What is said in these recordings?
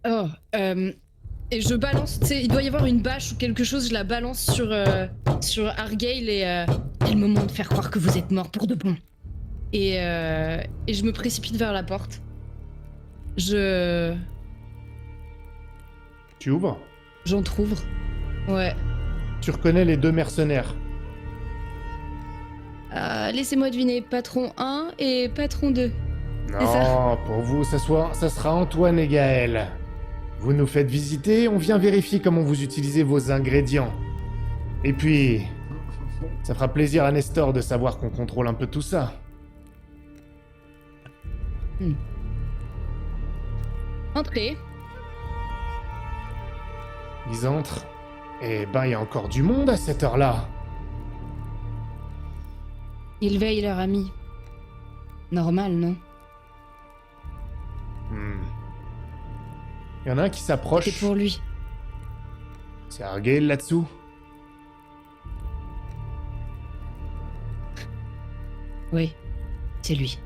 Oh, et je balance, tu sais, il doit y avoir une bâche ou quelque chose, je la balance sur Argyle et le moment de faire croire que vous êtes mort pour de bon. Et je me précipite vers la porte. Je... Tu ouvres. J'entrouvre. Ouais. Tu reconnais les deux mercenaires. Laissez-moi deviner, patron 1 et patron 2. C'est ça? Non, pour vous, ça sera Antoine et Gaël. Vous nous faites visiter, on vient vérifier comment vous utilisez vos ingrédients. Et puis, ça fera plaisir à Nestor de savoir qu'on contrôle un peu tout ça. Entrez. Ils entrent. Eh ben, il y a encore du monde à cette heure-là. Ils veillent leur ami. Normal, non? Il y en a un qui s'approche. C'est pour lui. C'est Argyle là-dessous. Oui, c'est lui.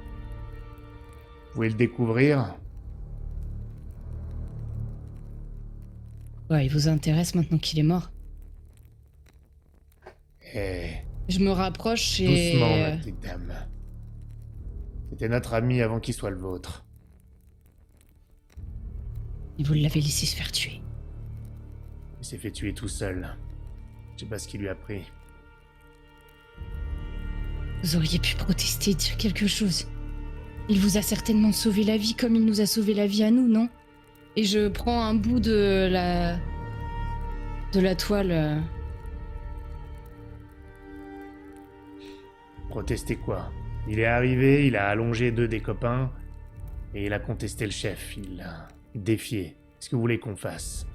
Vous pouvez le découvrir. Ouais, il vous intéresse maintenant qu'il est mort? Eh, Je me rapproche et... doucement, ma petite dame. C'était notre ami avant qu'il soit le vôtre. Et vous l'avez laissé se faire tuer. Il s'est fait tuer tout seul. Je sais pas ce qui lui a pris. Vous auriez pu protester, dire quelque chose. Il vous a certainement sauvé la vie comme il nous a sauvé la vie à nous, non? Et je prends un bout de la toile. Protester quoi? Il est arrivé, il a allongé deux des copains, et il a contesté le chef, il l'a défié. Qu'est-ce que vous voulez qu'on fasse?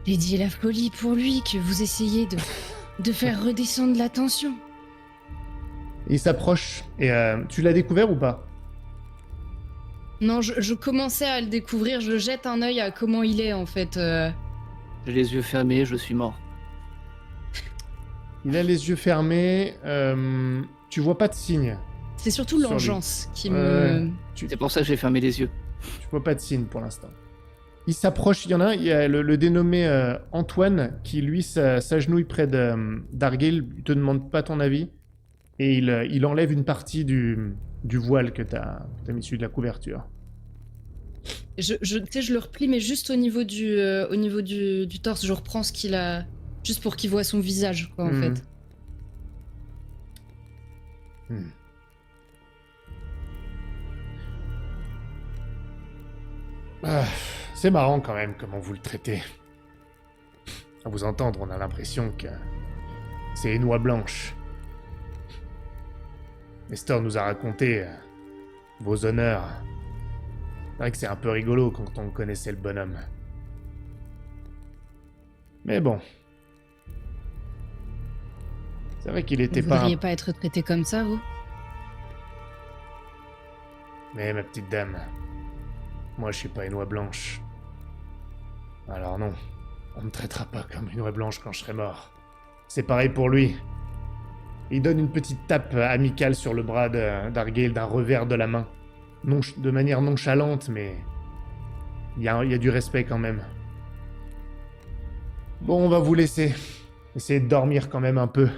J'ai dit la folie pour lui que vous essayez de faire redescendre la tension. Il s'approche, et tu l'as découvert ou pas? Non, je commençais à le découvrir, je jette un œil à comment il est en fait. J'ai les yeux fermés, je suis mort. Il a les yeux fermés, tu vois pas de signe. C'est surtout Sur lui. l'engeance qui me... C'est pour ça que j'ai fermé les yeux. Tu vois pas de signe pour l'instant. Il s'approche, il y en a un, il y a le dénommé Antoine, qui lui s'agenouille près d'Argyle, il te demande pas ton avis, et il enlève une partie du voile que t'as mis dessus de la couverture. Tu sais, je le replie, mais juste au niveau du torse, je reprends ce qu'il a... Juste pour qu'il voit son visage, quoi, en fait. Ah, c'est marrant quand même comment vous le traitez. À vous entendre, on a l'impression que c'est une oie blanche. Nestor nous a raconté vos honneurs. C'est vrai que c'est un peu rigolo quand on connaissait le bonhomme. Mais bon. C'est vrai qu'il était Vous pas... voudriez pas être traité comme ça, vous? Mais ma petite dame, moi je suis pas une oie blanche. Alors non, on me traitera pas comme une oie blanche quand je serai mort. C'est pareil pour lui. Il donne une petite tape amicale sur le bras d'Argyle d'un revers de la main. De manière nonchalante, mais il y a du respect quand même. Bon, on va vous laisser. Essayez de dormir quand même un peu.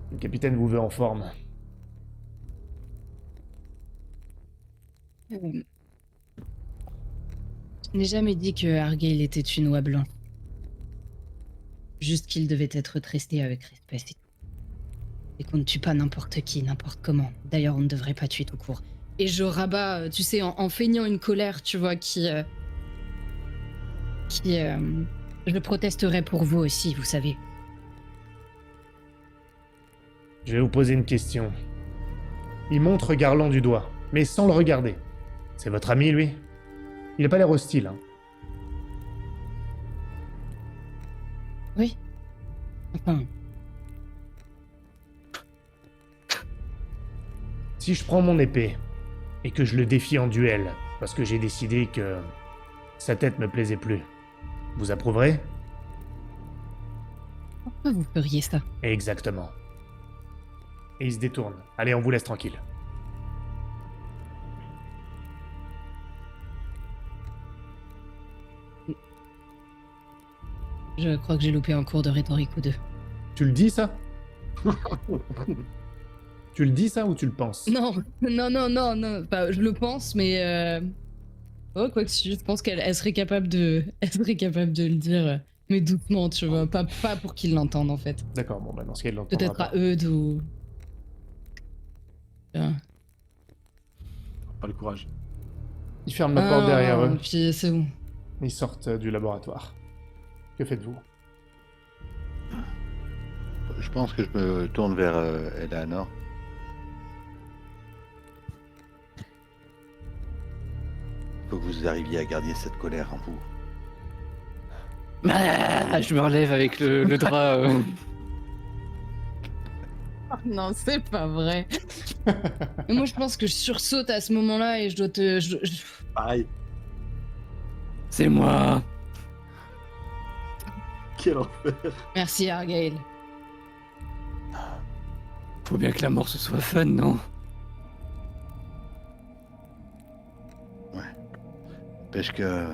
Le capitaine vous veut en forme. Je n'ai jamais dit que Argyle était une oie blanche. Juste qu'il devait être traité avec respect. Et qu'on ne tue pas n'importe qui, n'importe comment. D'ailleurs, on ne devrait pas tuer tout court. Et je rabats, tu sais, en feignant une colère, tu vois, je protesterai pour vous aussi, vous savez. Je vais vous poser une question. Il montre Garland du doigt, mais sans le regarder. C'est votre ami, lui? Il a pas l'air hostile, hein. Oui. Enfin... Si je prends mon épée, et que je le défie en duel, parce que j'ai décidé que sa tête me plaisait plus, vous approuverez? Pourquoi vous feriez ça? Exactement. Et il se détourne. Allez, on vous laisse tranquille. Je crois que j'ai loupé un cours de rhétorique ou deux. Tu le dis, ça? Tu le dis, ça, ou tu le penses? Non, non. Enfin, je le pense, mais oh, quoi que je pense qu'elle serait capable de, elle serait capable de le dire, mais doucement, tu vois, pas pour qu'ils l'entendent en fait. D'accord, bon, bah dans ce cas, il l'entendra Peut-être pas. à eux de. Pas le courage. Ils ferment la porte derrière eux. Puis c'est bon. Ils sortent du laboratoire. Que faites-vous? Je pense que je me tourne vers Eleanor. Il faut que vous arriviez à garder cette colère en vous. Ah, je me relève avec le drap. Non, c'est pas vrai. Mais moi, je pense que je sursaute à ce moment-là et je dois te. Pareil. C'est moi. Quel enfer. Merci, Argyle. Faut bien que la mort ce soit fun, non? N'empêche que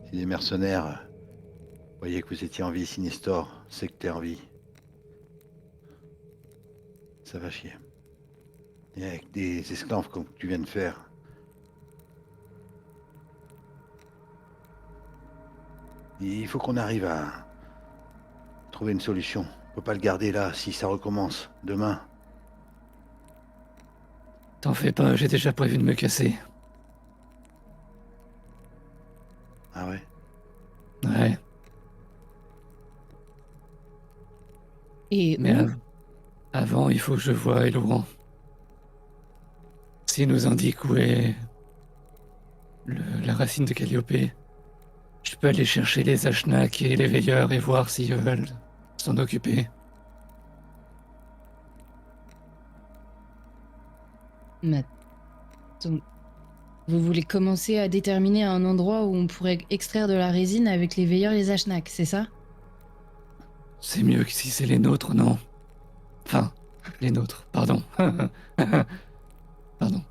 si les mercenaires voyaient que vous étiez en vie ici, Nestor, c'est que t'es en vie. Ça va chier. Et avec des esclaves comme tu viens de faire. Il faut qu'on arrive à trouver une solution. On peut pas le garder là si ça recommence demain. T'en fais pas, j'ai déjà prévu de me casser. Ah ouais? Ouais. Et Mais où avant, il faut que je voie Elouan. S'il nous indique où est la racine de Calliope, je peux aller chercher les Ashnak et les veilleurs et voir s'ils veulent s'en occuper. Mais donc, vous voulez commencer à déterminer un endroit où on pourrait extraire de la résine avec les veilleurs et les Ashnak, c'est ça? C'est mieux que si c'est les nôtres, non? Enfin, les nôtres, pardon. Pardon.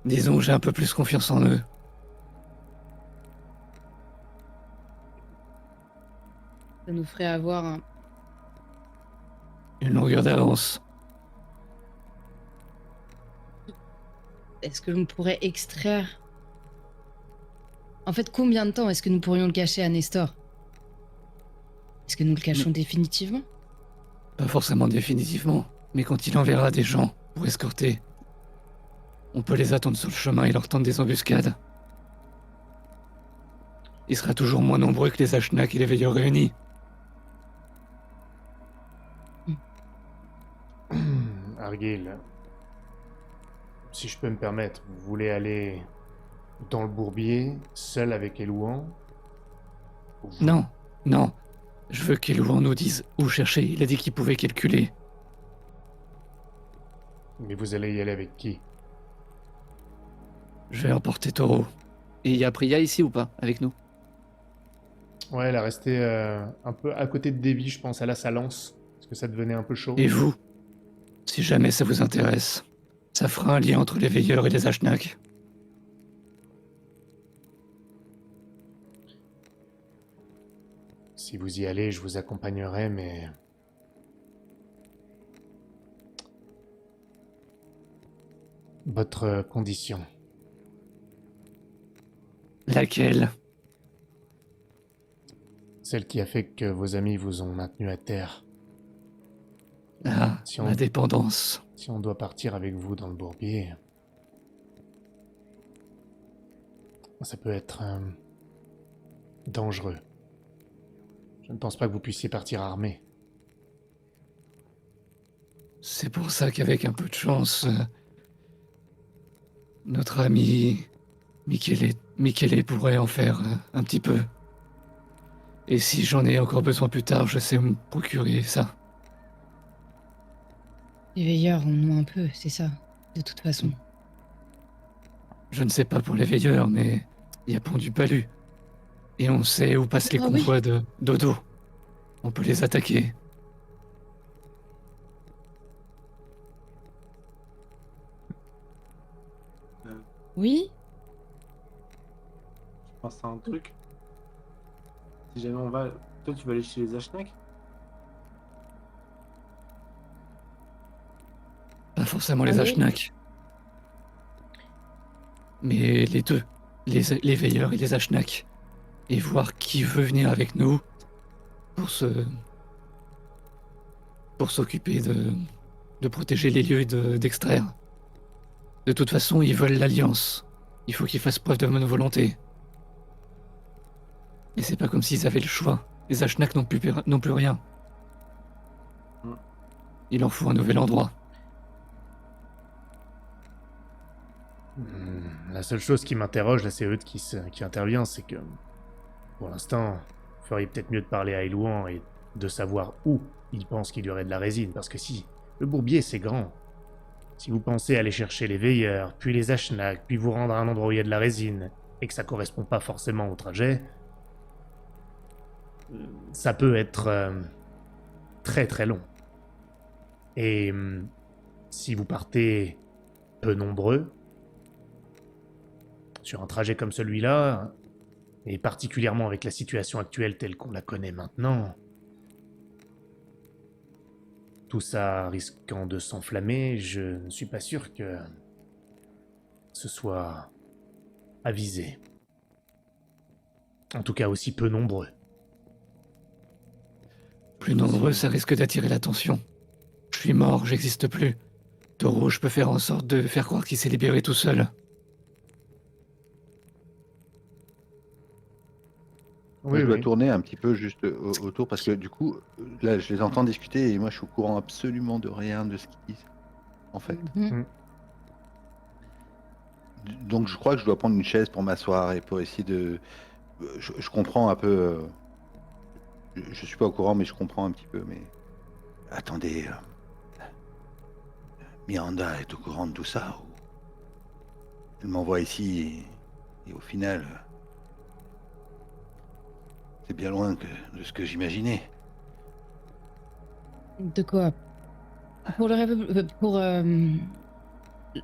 Disons que j'ai un peu plus confiance en eux. Ça nous ferait avoir Une longueur d'avance. Est-ce que l'on pourrait extraire... En fait, combien de temps est-ce que nous pourrions le cacher à Nestor? Est-ce que nous le cachons définitivement? Pas forcément définitivement, mais quand il enverra des gens pour escorter, on peut les attendre sur le chemin et leur tendre des embuscades. Il sera toujours moins nombreux que les Ashnak et les veilleurs réunis. Argyle, si je peux me permettre, vous voulez aller dans le bourbier, seul avec Elouan? Non, non. Je veux qu'Elouan nous dise où chercher. Il a dit qu'il pouvait calculer. Mais vous allez y aller avec qui? Je vais emporter Taureau. Et il y a Priya ici ou pas, avec nous? Ouais, elle a resté un peu à côté de Davy, je pense, à la lance, parce que ça devenait un peu chaud. Et vous, si jamais ça vous intéresse, ça fera un lien entre les veilleurs et les Ashnak. Si vous y allez, je vous accompagnerai, mais... Votre condition. Laquelle? Celle qui a fait que vos amis vous ont maintenu à terre. Ah, Si on- la dépendance. Si on doit partir avec vous dans le bourbier... Ça peut être... dangereux. Je ne pense pas que vous puissiez partir armé. C'est pour ça qu'avec un peu de chance, notre ami Michele pourrait en faire un petit peu. Et si j'en ai encore besoin plus tard, je sais me procurer ça. Les veilleurs en ont un peu, c'est ça, de toute façon. Je ne sais pas pour les veilleurs, mais il y a Pont du Palu. Et on sait où passent les Ah oui. convois de Dodo. On peut les attaquer. Oui? pense à un truc. Si jamais on va... Toi, tu vas aller chez les Ashnak? Pas forcément les Oui. Ashnak. Mais les deux. Les veilleurs et les Ashnak. Et voir qui veut venir avec nous pour pour s'occuper de protéger les lieux et d'extraire. De toute façon, ils veulent l'Alliance. Il faut qu'ils fassent preuve de bonne volonté. Et c'est pas comme s'ils avaient le choix. Les Ashnak n'ont plus rien. Mm. Il en faut un nouvel endroit. La seule chose qui m'interroge, là, c'est Eudes qui intervient, c'est que, pour l'instant, il ferait peut-être mieux de parler à Elouan et de savoir où il pense qu'il y aurait de la résine, parce que si, le bourbier, c'est grand. Si vous pensez aller chercher les veilleurs, puis les Ashnak, puis vous rendre à un endroit où il y a de la résine, et que ça correspond pas forcément au trajet, ça peut être très très long. Et si vous partez peu nombreux, sur un trajet comme celui-là, et particulièrement avec la situation actuelle telle qu'on la connaît maintenant, tout ça risquant de s'enflammer, je ne suis pas sûr que ce soit avisé. En tout cas aussi peu nombreux. Plus nombreux, ça risque d'attirer l'attention. Je suis mort, j'existe plus. Taureau, je peux faire en sorte de faire croire qu'il s'est libéré tout seul. Moi, je dois tourner un petit peu juste autour parce que du coup, là, je les entends discuter et moi, je suis au courant absolument de rien de ce qu'ils disent, en fait. Mhm. Donc, je crois que je dois prendre une chaise pour m'asseoir et pour essayer de. Je comprends un peu. Je suis pas au courant, mais je comprends un petit peu. Mais attendez, Miranda est au courant de tout ça. Ou... Elle m'envoie ici et au final, c'est bien loin de ce que j'imaginais. De quoi? Pour pour la Pour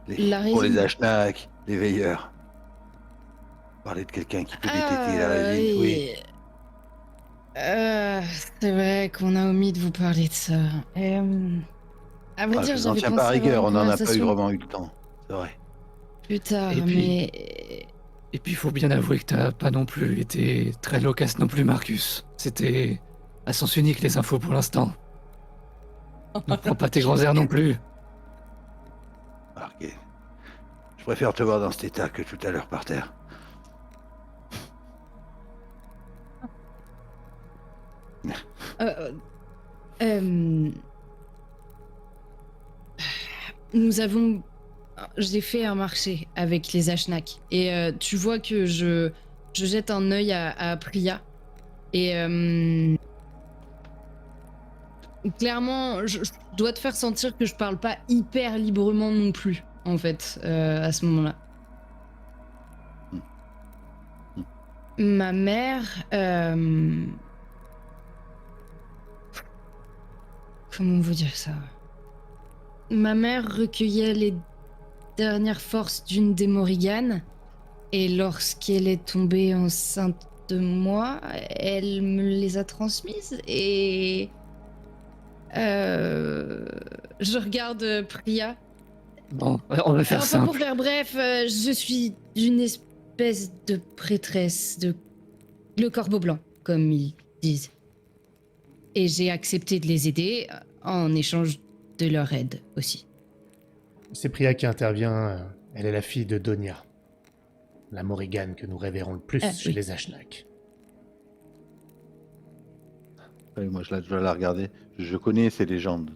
les résine. Ashnak, les veilleurs. Parler de quelqu'un qui peut détecter la résine, oui. C'est vrai qu'on a omis de vous parler de ça. À vrai Ah, dire, je vous en j'avais tiens pensé pas à avoir rigueur, une on n'en a pas eu conversation vraiment eu le temps. C'est vrai. plus tard, Et puis- mais Et puis, il faut bien avouer que t'as pas non plus été très loquace non plus, Marcus. C'était à sens unique les infos pour l'instant. Ne prends pas tes grands airs non plus. Ah, ok. Je préfère te voir dans cet état que tout à l'heure par terre. euh, euh, nous avons. J'ai fait un marché avec les Ashnak et tu vois que je jette un œil à Priya et clairement, je dois te faire sentir que je parle pas hyper librement non plus, en fait, à ce moment-là. Ma mère... Comment vous dire ça? Ma mère recueillait les dernières forces d'une des Morrigan, et lorsqu'elle est tombée enceinte de moi, elle me les a transmises, et... je regarde Priya. Bon, on va faire Enfin, simple. pour faire bref, je suis une espèce de prêtresse de le corbeau blanc, comme ils disent. Et j'ai accepté de les aider en échange de leur aide aussi. C'est Priya qui intervient, elle est la fille de Donia, la Morrigan que nous révérons le plus chez oui. les Ashnak. Ouais, moi, je dois la regarder. Je connais ces légendes.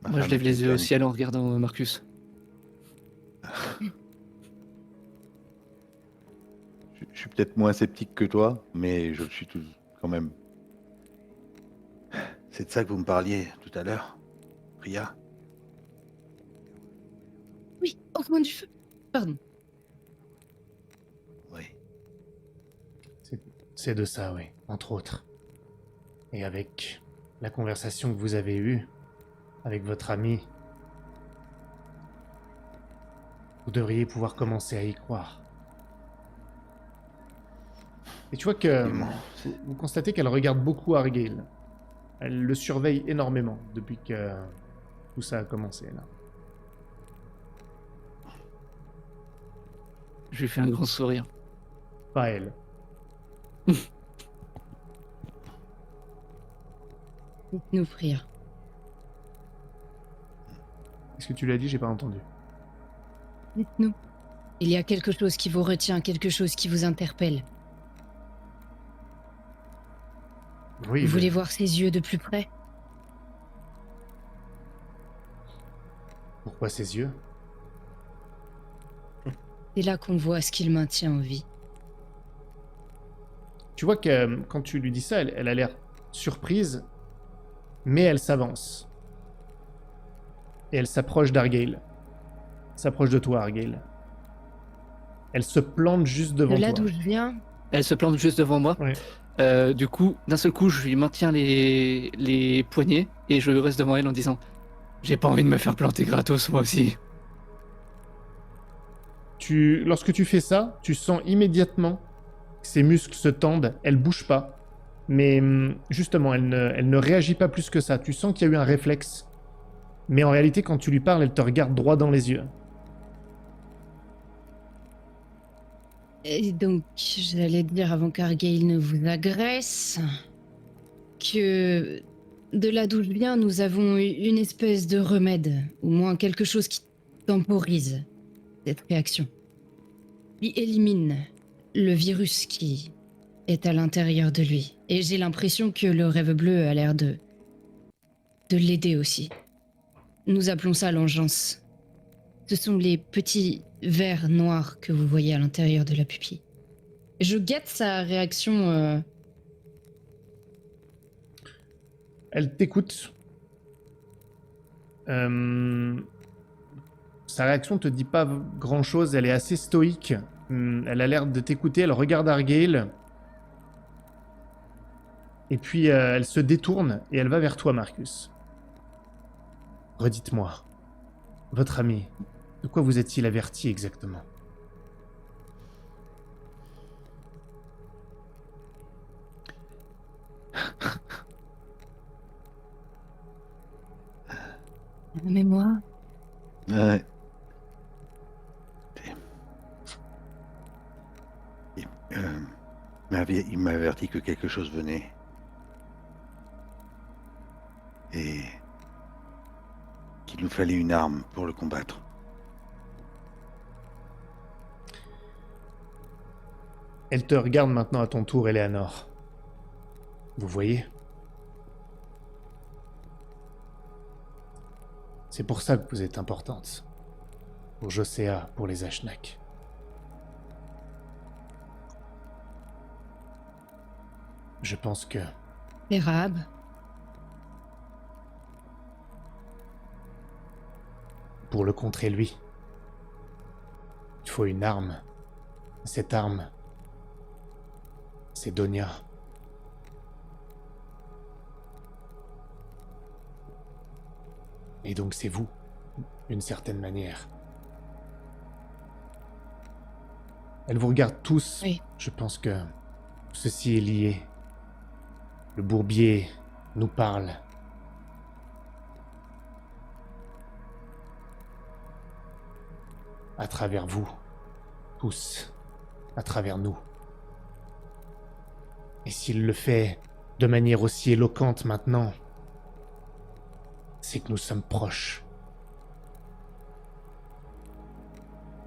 Ma Moi, je femme lève les yeux au Christiane. ciel en regardant Marcus. Je suis peut-être moins sceptique que toi, mais je le suis tout quand même. C'est de ça que vous me parliez tout à l'heure, Priya? Oui, au coin du feu. Pardon. Oui. C'est de ça, oui, entre autres. Et avec la conversation que vous avez eue avec votre ami, vous devriez pouvoir commencer à y croire. Et tu vois que vous constatez qu'elle regarde beaucoup Argyle. Elle le surveille énormément depuis que tout ça a commencé là. Je lui fais un grand sourire. Pas elle. Faites-nous prière. Est-ce que tu l'as dit? J'ai pas entendu. Dites-nous. Il y a quelque chose qui vous retient, quelque chose qui vous interpelle. Oui, Vous voulez voir ses yeux de plus près? Pourquoi ses yeux? C'est là qu'on voit ce qu'il maintient en vie. Tu vois que quand tu lui dis ça, elle a l'air surprise, mais elle s'avance. Et elle s'approche d'Argyle. S'approche de toi, Argyle. Elle se plante juste devant De là toi. d'où je viens, Elle se plante juste devant moi. Ouais. Du coup, d'un seul coup, je lui maintiens les poignets et je reste devant elle en disant j'ai pas envie de me faire planter gratos, moi aussi. Lorsque tu fais ça, tu sens immédiatement que ses muscles se tendent. Elle bouge pas. Mais justement, elle ne réagit pas plus que ça. Tu sens qu'il y a eu un réflexe. Mais en réalité, quand tu lui parles, elle te regarde droit dans les yeux. et donc j'allais dire avant qu'Argyle ne vous agresse que de là d'où je viens, nous avons une espèce de remède, au moins quelque chose qui temporise cette réaction, qui élimine le virus qui est à l'intérieur de lui. Et j'ai l'impression que le rêve bleu a l'air de l'aider aussi. Nous appelons ça l'engeance. Ce sont les petits vers noirs que vous voyez à l'intérieur de la pupille. Je guette sa réaction. Elle t'écoute. Sa réaction te dit pas grand-chose. Elle est assez stoïque. Elle a l'air de t'écouter. Elle regarde Argyle. Et puis elle se détourne et elle va vers toi, Marcus. Redites-moi, votre ami, de quoi vous est-il averti exactement? La mémoire. Ouais. Il m'a averti que quelque chose venait. Et qu'il nous fallait une arme pour le combattre. Elle te regarde maintenant à ton tour, Eleanor. Vous voyez? C'est pour ça que vous êtes importante. Pour Josea, pour les Ashnak. Je pense que... Les Rahab. Pour le contrer, lui, il faut une arme. Cette arme, c'est Donia. Et donc c'est vous, d'une certaine manière. Elle vous regarde tous. Oui. Je pense que ceci est lié. Le bourbier nous parle. À travers vous, tous, à travers nous. Et s'il le fait de manière aussi éloquente maintenant, c'est que nous sommes proches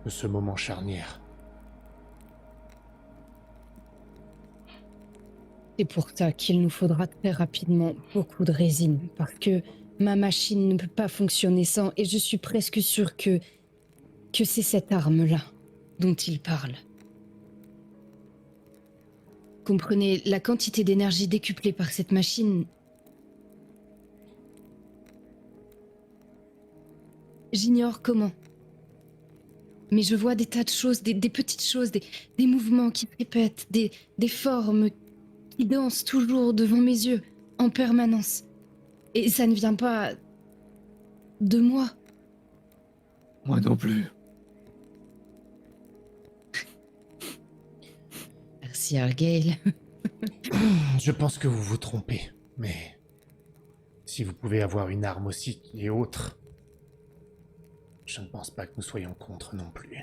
de ce moment charnière. C'est pour ça qu'il nous faudra très rapidement beaucoup de résine, parce que ma machine ne peut pas fonctionner sans, et je suis presque sûre que c'est cette arme-là dont il parle. Comprenez, la quantité d'énergie décuplée par cette machine... J'ignore comment. Mais je vois des tas de choses, des petites choses, des mouvements qui se répètent, des formes qui dansent toujours devant mes yeux, en permanence. Et ça ne vient pas de moi. Moi non plus. Merci, Argyle. Je pense que vous vous trompez, mais si vous pouvez avoir une arme aussi qui est autre, je ne pense pas que nous soyons contre non plus.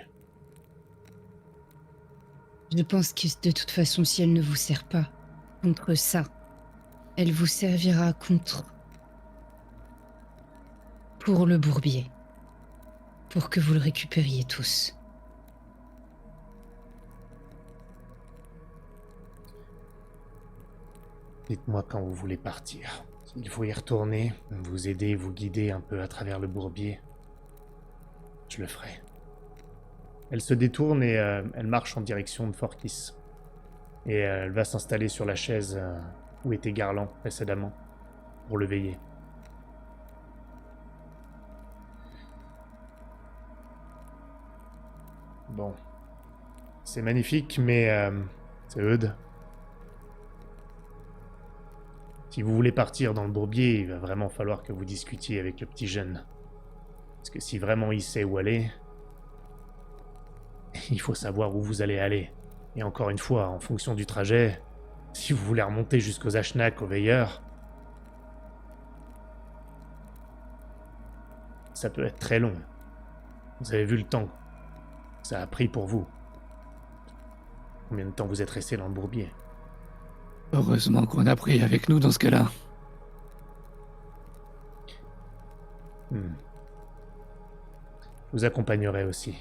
Je pense que de toute façon, si elle ne vous sert pas contre ça, elle vous servira contre... pour le bourbier. Pour que vous le récupériez tous. Dites-moi quand vous voulez partir. S'il faut y retourner, vous aider, vous guider un peu à travers le bourbier, je le ferai. Elle se détourne et elle marche en direction de Forkis. Et elle va s'installer sur la chaise où était Garland précédemment, pour le veiller. Bon. C'est magnifique, mais c'est Eudes. Si vous voulez partir dans le bourbier, il va vraiment falloir que vous discutiez avec le petit jeune. Parce que si vraiment il sait où aller, il faut savoir où vous allez aller. Et encore une fois, en fonction du trajet, si vous voulez remonter jusqu'aux Ashnak, aux veilleurs, ça peut être très long. Vous avez vu le temps que ça a pris pour vous. Combien de temps vous êtes resté dans le bourbier? Heureusement qu'on a pris avec nous dans ce cas-là. Je vous accompagnerai aussi.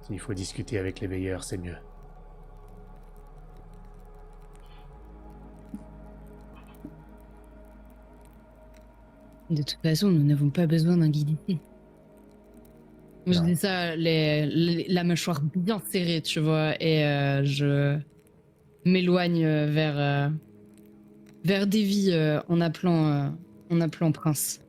S'il faut discuter avec les veilleurs, c'est mieux. De toute façon, nous n'avons pas besoin d'un guide ici. Je Non. dis ça, la mâchoire bien serrée, tu vois, et je m'éloigne vers Davy en appelant Prince.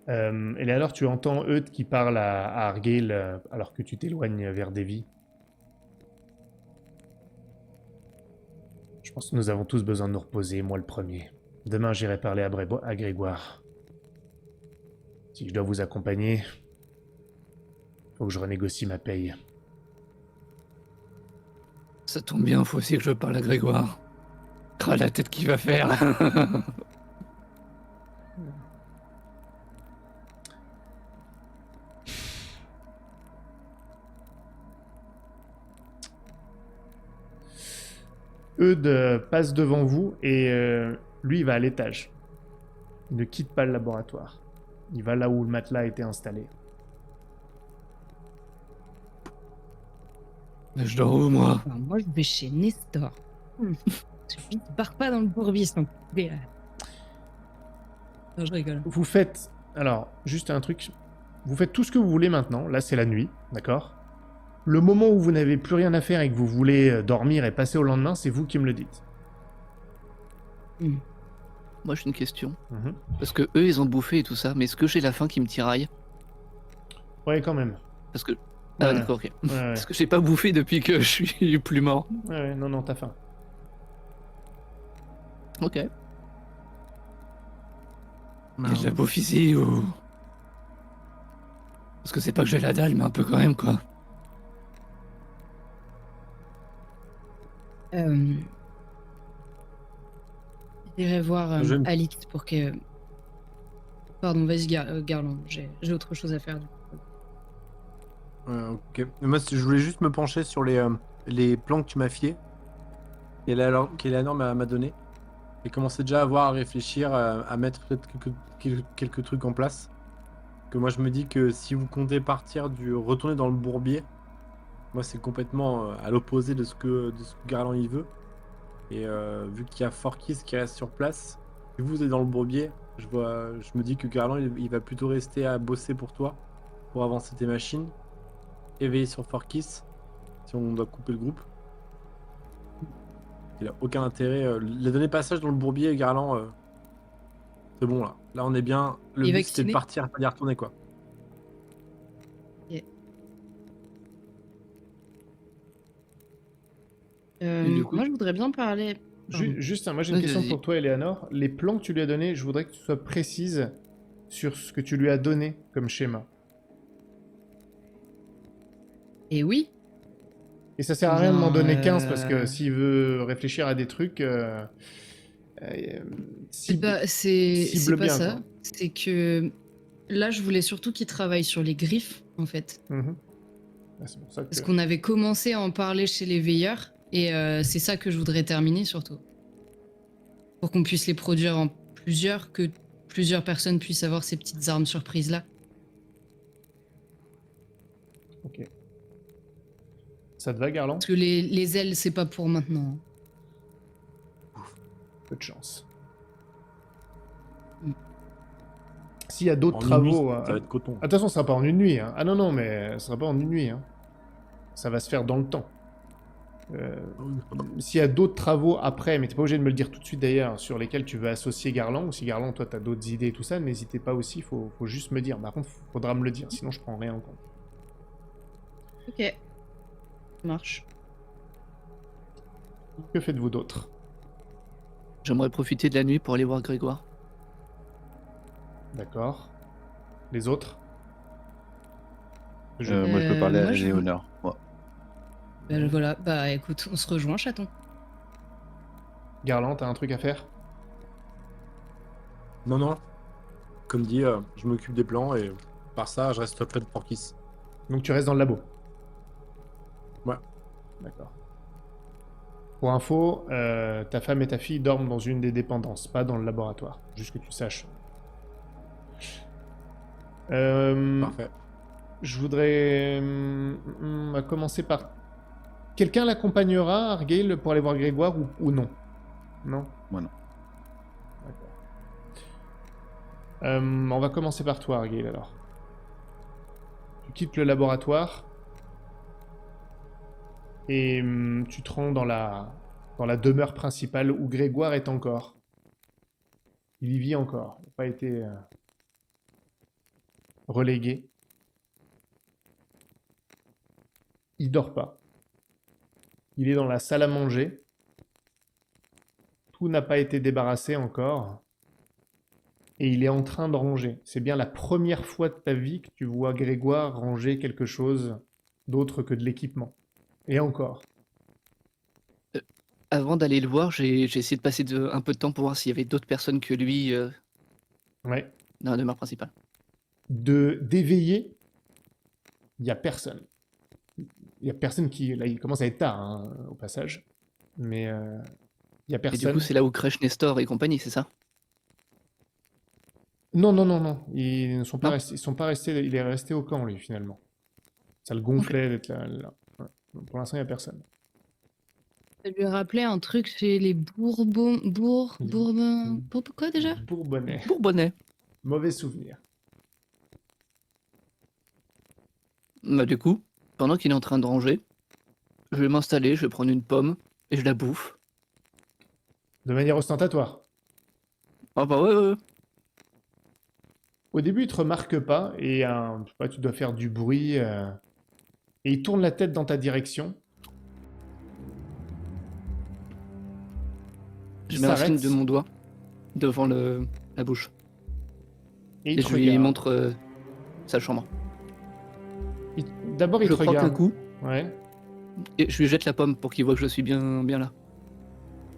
Et alors, tu entends Eudes qui parle à Argyle alors que tu t'éloignes vers Davy. Je pense que nous avons tous besoin de nous reposer, moi le premier. Demain, j'irai parler à Grégoire. Si je dois vous accompagner, faut que je renégocie ma paye. Ça tombe bien, faut aussi que je parle à Grégoire. Ah, la tête qu'il va faire. Eudes passe devant vous et lui, il va à l'étage. Il ne quitte pas le laboratoire. Il va là où le matelas a été installé. Je dors où, moi? Enfin, moi, je vais chez Nestor. Je ne pars pas dans le bourbier sans couper. Non, je rigole. Vous faites... Alors, juste un truc. Vous faites tout ce que vous voulez maintenant. Là, c'est la nuit, d'accord? Le moment où vous n'avez plus rien à faire et que vous voulez dormir et passer au lendemain, c'est vous qui me le dites. Moi j'ai une question. Mhm. Parce que eux ils ont bouffé et tout ça, mais est-ce que j'ai la faim qui me tiraille? Ouais, quand même. Parce que... Ah Ouais. d'accord, ok. Ouais, ouais. Parce que j'ai pas bouffé depuis que je suis plus mort. Ouais, non, t'as faim. Ok. Il y a de la bouffe ici ou... Parce que c'est pas que j'ai la dalle, mais un peu quand même, quoi. J'irai voir Je- Alix pour que... Pardon, vas-y, Garland. J'ai autre chose à faire. Du coup. Ok. Mais moi, je voulais juste me pencher sur les plans que tu m'as fiés, qu'Eleanor m'a donné, et commencer déjà à réfléchir, à mettre peut-être quelques trucs en place. Que moi, je me dis que si vous comptez retourner dans le bourbier, moi, c'est complètement à l'opposé de ce que Garland il veut. Et vu qu'il y a Forkis qui reste sur place, si vous êtes dans le bourbier, je me dis que Garland il va plutôt rester à bosser pour toi, pour avancer tes machines, et veiller sur Forkis, si on doit couper le groupe. Il a aucun intérêt. Les données passage dans le bourbier, Garland, c'est bon là. Là on est bien. Le Il est but c'était de vacciné partir, pas d'y retourner quoi. Et du coup- Moi, je voudrais bien parler... Pardon. Juste, moi j'ai une Vas-y, question vas-y. pour toi, Eleanor. Les plans que tu lui as donnés, je voudrais que tu sois précise sur ce que tu lui as donné comme schéma. Et oui, Et ça sert à rien de m'en donner 15 parce que Euh. s'il veut réfléchir à des trucs, cible, C'est cible pas bien, ça. quoi. C'est que là, je voulais surtout qu'il travaille sur les griffes, en fait. Mhm. Ah, c'est pour ça que... Parce qu'on avait commencé à en parler chez les veilleurs, et c'est ça que je voudrais terminer surtout. Pour qu'on puisse les produire en plusieurs, que plusieurs personnes puissent avoir ces petites armes surprises-là. Ok. Ça te va, Garland? Parce que les ailes, c'est pas pour maintenant. Peu de chance. Mm. S'il y a d'autres En une nuit, travaux... ça va être coton. Attention, ça sera pas en une nuit. Hein. Ah non, non, mais ça sera pas en une nuit. Hein. Ça va se faire dans le temps. S'il y a d'autres travaux après, mais t'es pas obligé de me le dire tout de suite d'ailleurs, sur lesquels tu veux associer Garland, ou si Garland, toi, t'as d'autres idées et tout ça, n'hésitez pas aussi, faut juste me dire. Par contre, faudra me le dire, sinon je prends rien en compte. Ok. Ça marche. Que faites-vous d'autre? J'aimerais profiter de la nuit pour aller voir Grégoire. D'accord. Les autres? Moi, je peux parler moi, à je- Léonore. Ouais. Voilà, bah écoute, on se rejoint, chaton. Garland, t'as un truc à faire? Non, non. Comme dit, je m'occupe des plans et par ça, je reste près de Porkis. Donc tu restes dans le labo? Ouais. D'accord. Pour info, ta femme et ta fille dorment dans une des dépendances, pas dans le laboratoire. Juste que tu saches. Parfait. Je voudrais... on va commencer par... Quelqu'un l'accompagnera, Argyle, pour aller voir Grégoire ou non? Non? Moi, non. D'accord. On va commencer par toi, Argyle, alors. Tu quittes le laboratoire et tu te rends dans la demeure principale où Grégoire est encore. Il y vit encore. Il n'a pas été relégué. Il dort pas. Il est dans la salle à manger. Tout n'a pas été débarrassé encore. Et il est en train de ranger. C'est bien la première fois de ta vie que tu vois Grégoire ranger quelque chose d'autre que de l'équipement. Et encore. Avant d'aller le voir, j'ai essayé de passer un peu de temps pour voir s'il y avait d'autres personnes que lui Ouais. dans la demeure principale. D'éveiller, il n'y a personne. Il n'y a personne qui... Là, il commence à être tard, hein, au passage. Mais il n'y a Et personne. du coup, c'est là où crèche Nestor et compagnie, c'est ça? Non, non, non, non. Ils ne sont pas Non. restés. Ils sont pas restés. Il est resté au camp, lui, finalement. Ça le gonflait d'être là. Ouais. Pour l'instant, il n'y a personne. Ça lui rappelait un truc chez les Bourbons... Bourbon... Quoi déjà? Bourbonnais. Bourbonnais. Mauvais souvenir. Bah du coup, pendant qu'il est en train de ranger, je vais m'installer, je vais prendre une pomme et je la bouffe. De manière ostentatoire. Ah bah ouais. Au début, il te remarque pas et je sais pas, tu dois faire du bruit. Et il tourne la tête dans ta direction. Je Il mets un s'arrête signe de mon doigt devant la bouche. et il Et te je lui regarde. montre sa chambre. D'abord, il Je te croque un regarde. coup Ouais. et je lui jette la pomme pour qu'il voit que je suis bien là.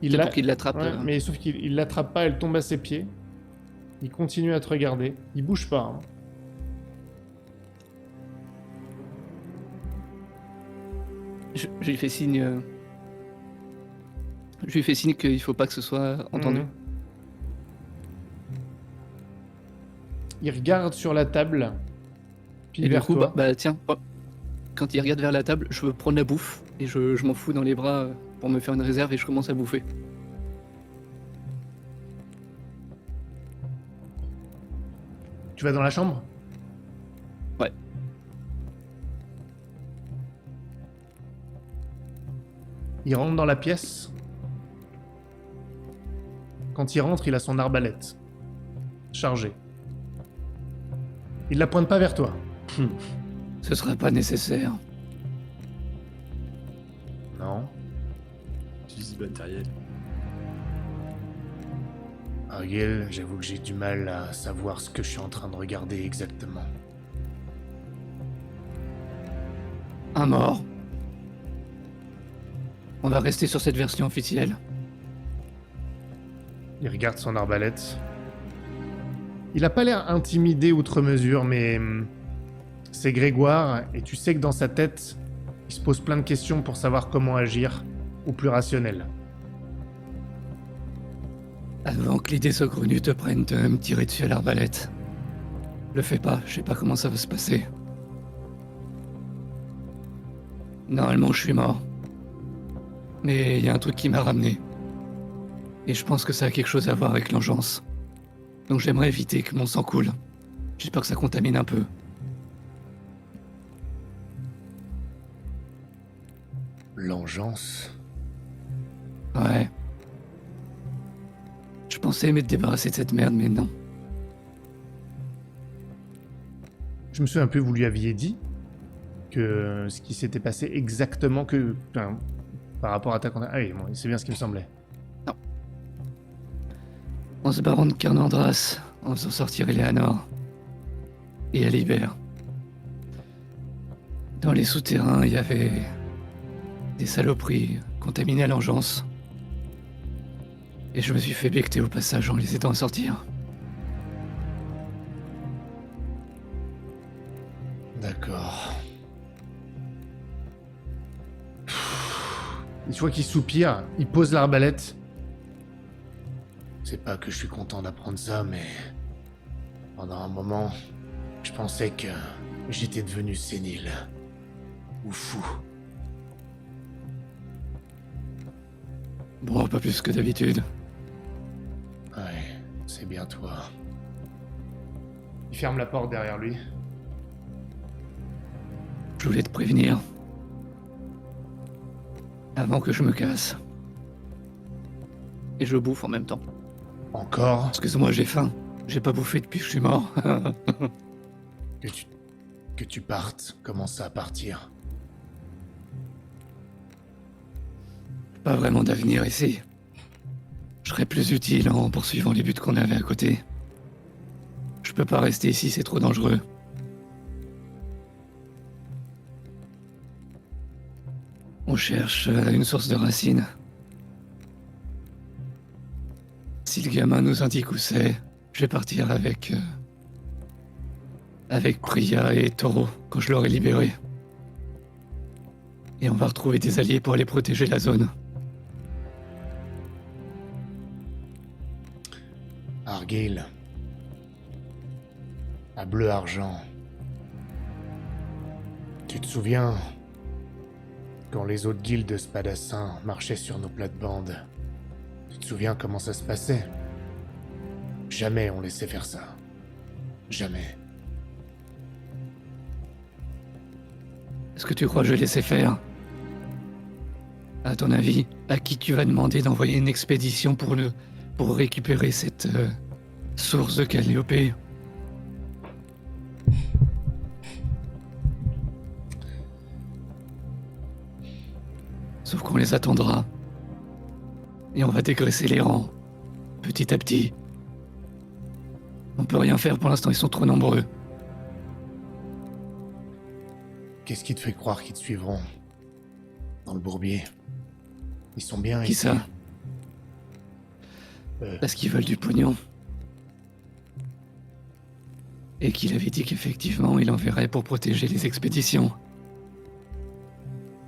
Il C'est l'a- pour qu'il l'attrape. Ouais, mais sauf qu'il l'attrape pas, elle tombe à ses pieds. Il continue à te regarder. Il bouge pas. Hein. Je lui fais signe. Je lui fais signe qu'il faut pas que ce soit entendu. Mhm. Il regarde sur la table. Puis Et du vers coup, toi. bah tiens, quand il regarde vers la table, je veux prendre la bouffe et je m'en fous dans les bras pour me faire une réserve et je commence à bouffer. Tu vas dans la chambre? Ouais. Il rentre dans la pièce. Quand il rentre, il a son arbalète. Chargée. Il la pointe pas vers toi. Ce serait pas nécessaire. Non. Fusil matériel. Argyle, j'avoue que j'ai du mal à savoir ce que je suis en train de regarder exactement. Un mort. On va rester sur cette version officielle. Il regarde son arbalète. Il a pas l'air intimidé outre mesure, mais c'est Grégoire, et tu sais que dans sa tête, il se pose plein de questions pour savoir comment agir, ou plus rationnel. Avant que l'idée saugrenue te prenne de me tirer dessus à l'arbalète. Le fais pas, je sais pas comment ça va se passer. Normalement, je suis mort. Mais il y a un truc qui m'a ramené. Et je pense que ça a quelque chose à voir avec l'engeance. Donc j'aimerais éviter que mon sang coule. J'espère que ça contamine un peu. L'engeance. Ouais. Je pensais m'être débarrassé de cette merde, mais non. Je me souviens un peu, vous lui aviez dit que ce qui s'était passé exactement par rapport à ta contact. Ah oui, bon, c'est bien ce qui me semblait. En se barrant de Carnandras, en faisant sortir Eleanor et Alibert. Dans les souterrains, il y avait des saloperies contaminées à l'engeance. Et je me suis fait becter au passage en les aidant à sortir. D'accord. Une fois qu'il soupire, il pose l'arbalète. C'est pas que je suis content d'apprendre ça, mais pendant un moment, je pensais que j'étais devenu sénile. Ou fou. Bon, pas plus que d'habitude. Ouais, c'est bien toi. Il ferme la porte derrière lui. Je voulais te prévenir. Avant que je me casse. Et je bouffe en même temps. Encore Excuse-moi, j'ai faim. J'ai pas bouffé depuis que je suis mort. que tu partes, commence à partir. Pas vraiment d'avenir ici. Je serais plus utile en poursuivant les buts qu'on avait à côté. Je peux pas rester ici, c'est trop dangereux. On cherche une source de racines. Si le gamin nous indique où c'est, je vais partir avec Priya et Toro quand je l'aurai libéré. Et on va retrouver des alliés pour aller protéger la zone. Argyle. À bleu-argent. Tu te souviens quand les autres guildes de spadassins marchaient sur nos plates-bandes? Tu te souviens comment ça se passait? Jamais on laissait faire ça. Jamais. Est-ce que tu crois que je vais laisser faire? À ton avis, à qui tu vas demander d'envoyer une expédition pour récupérer cette source de Calliope? Sauf qu'on les attendra. Et on va dégraisser les rangs. Petit à petit. On peut rien faire pour l'instant, ils sont trop nombreux. Qu'est-ce qui te fait croire qu'ils te suivront? Dans le bourbier. Ils sont bien Qui ici. ça? Parce qu'ils veulent du pognon. Et qu'il avait dit qu'effectivement, il enverrait pour protéger les expéditions.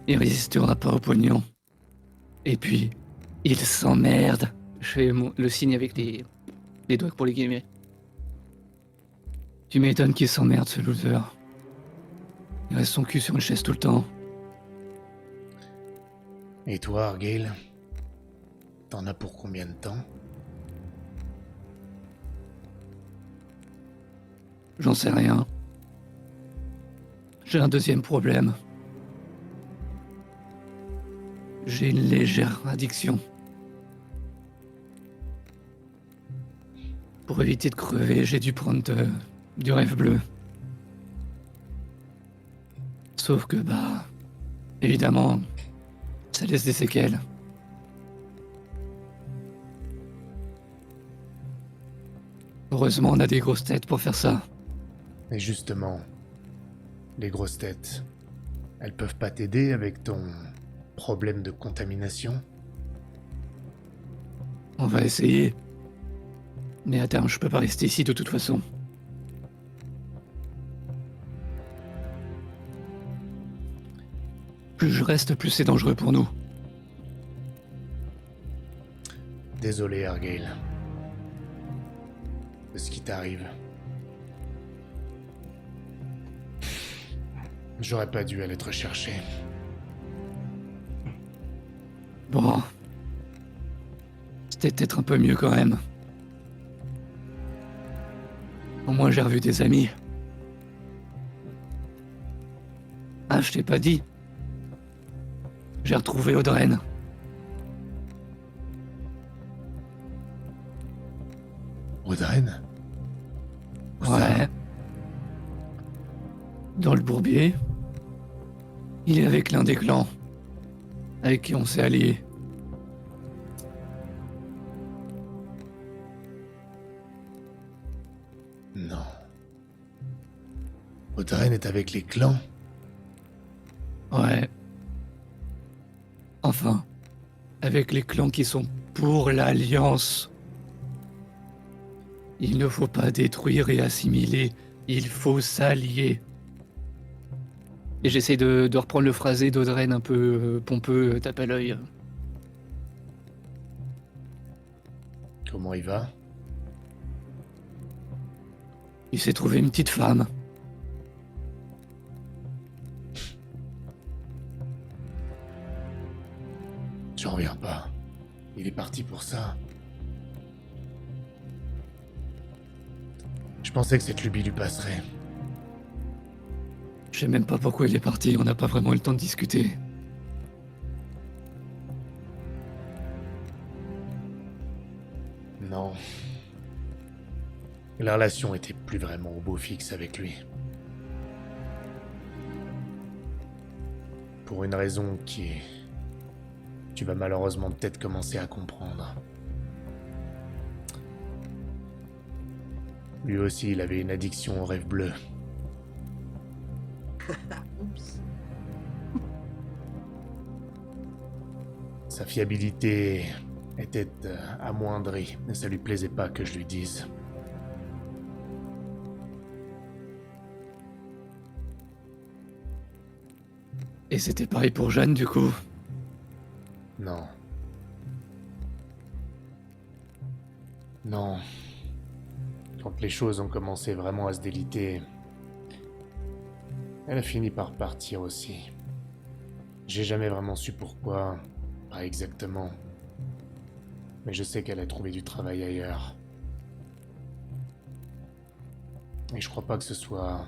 Il résistera pas au pognon. Et puis, il s'emmerde. Je fais le signe avec les doigts pour les guillemets. Tu m'étonnes qu'il s'emmerde, ce loser. Il reste son cul sur une chaise tout le temps. Et toi, Argyle? T'en as pour combien de temps? J'en sais rien. J'ai un deuxième problème. J'ai une légère addiction. Pour éviter de crever, j'ai dû prendre du rêve bleu. Sauf que, évidemment, ça laisse des séquelles. Heureusement, on a des grosses têtes pour faire ça. Et justement, les grosses têtes, elles peuvent pas t'aider avec ton problème de contamination? On va essayer. Mais à terme, je peux pas rester ici de toute façon. Plus je reste, plus c'est dangereux pour nous. Désolé, Argyle. De ce qui t'arrive. J'aurais pas dû aller te rechercher. Bon. C'était peut-être un peu mieux quand même. Au moins j'ai revu des amis. Ah, je t'ai pas dit. J'ai retrouvé Audreyne. Audreyne? Où ça? Ouais. Dans le bourbier. Il est avec l'un des clans. Avec qui on s'est alliés. Non. Audreyne est avec les clans? Ouais. Enfin. Avec les clans qui sont pour l'Alliance. Il ne faut pas détruire et assimiler. Il faut s'allier. Et j'essaie de reprendre le phrasé d'Audreyne un peu pompeux, tape à l'œil. Comment il va? Il s'est trouvé une petite femme. J'en reviens pas. Il est parti pour ça. Je pensais que cette lubie lui passerait. Je sais même pas pourquoi il est parti, on n'a pas vraiment eu le temps de discuter. Non. La relation était plus vraiment au beau fixe avec lui. Pour une raison qui... Tu vas malheureusement peut-être commencer à comprendre. Lui aussi, il avait une addiction aux rêves bleus. Oups. Sa fiabilité était amoindrie, mais ça lui plaisait pas que je lui dise. Et c'était pareil pour Jeanne du coup. Non. Non. Quand les choses ont commencé vraiment à se déliter, elle a fini par partir aussi. J'ai jamais vraiment su pourquoi, pas exactement. Mais je sais qu'elle a trouvé du travail ailleurs. Et je crois pas que ce soit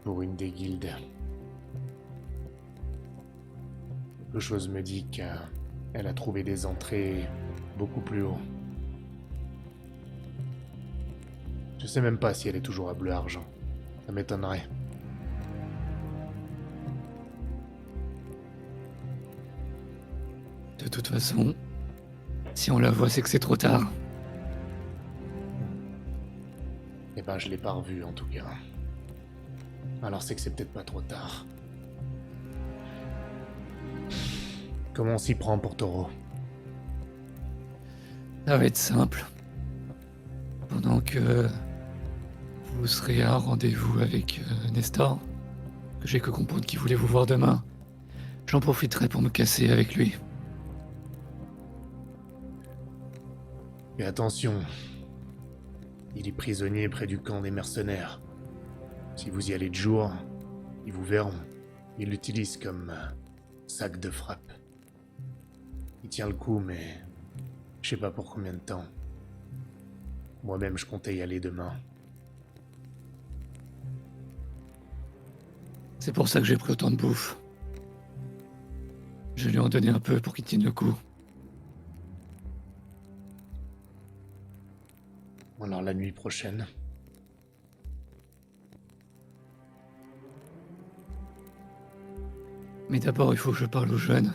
pour une des guildes. Quelque chose me dit qu'elle a trouvé des entrées beaucoup plus haut. Je sais même pas si elle est toujours à Bleu Argent. Ça m'étonnerait. De toute façon, si on la voit, c'est que c'est trop tard. Eh ben, je l'ai pas revue en tout cas. Alors c'est que c'est peut-être pas trop tard. Comment on s'y prend pour Taureau? Ça va être simple. Pendant que vous serez à un rendez-vous avec Nestor, que j'ai que comprendre qu'il voulait vous voir demain, j'en profiterai pour me casser avec lui. Et attention, il est prisonnier près du camp des mercenaires. Si vous y allez de jour, ils vous verront. Ils l'utilisent comme sac de frappe. Il tient le coup, mais je sais pas pour combien de temps. Moi-même, je comptais y aller demain. C'est pour ça que j'ai pris autant de bouffe. Je lui en donné un peu pour qu'il tienne le coup. Alors la nuit prochaine. Mais d'abord, il faut que je parle aux jeunes.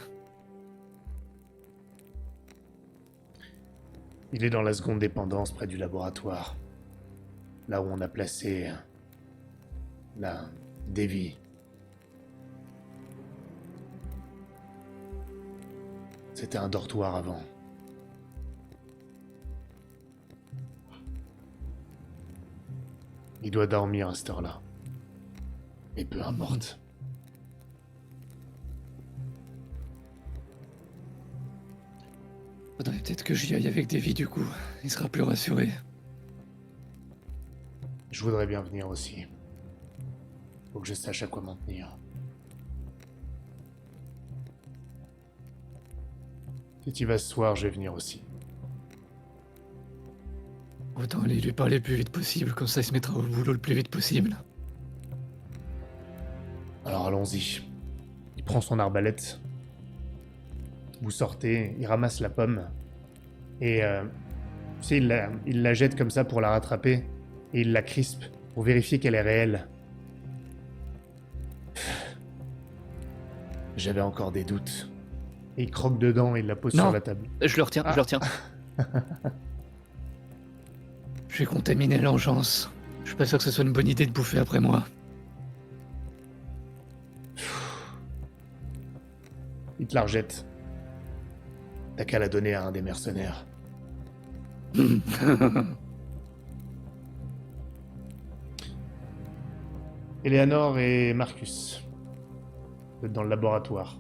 Il est dans la seconde dépendance près du laboratoire. Là où on a placé... la Davy. C'était un dortoir avant. Il doit dormir à cette heure-là. Et peu importe. Faudrait peut-être que j'y aille avec Davy du coup. Il sera plus rassuré. Je voudrais bien venir aussi. Faut que je sache à quoi m'en tenir. Si tu vas ce soir, je vais venir aussi. Autant aller lui parler le plus vite possible, comme ça il se mettra au boulot le plus vite possible. Alors allons-y. Il prend son arbalète. Vous sortez, il ramasse la pomme. Et tu sais, il la jette comme ça pour la rattraper. Et il la crispe pour vérifier qu'elle est réelle. J'avais encore des doutes. Et il croque dedans et il la pose Non. sur la table. Je le retiens, je le retiens. Je vais contaminer l'engeance. Je suis pas sûr que ce soit une bonne idée de bouffer après moi. Il te la rejette. T'as qu'à la donner à un des mercenaires. Eleanor et Marcus. Vous êtes dans le laboratoire.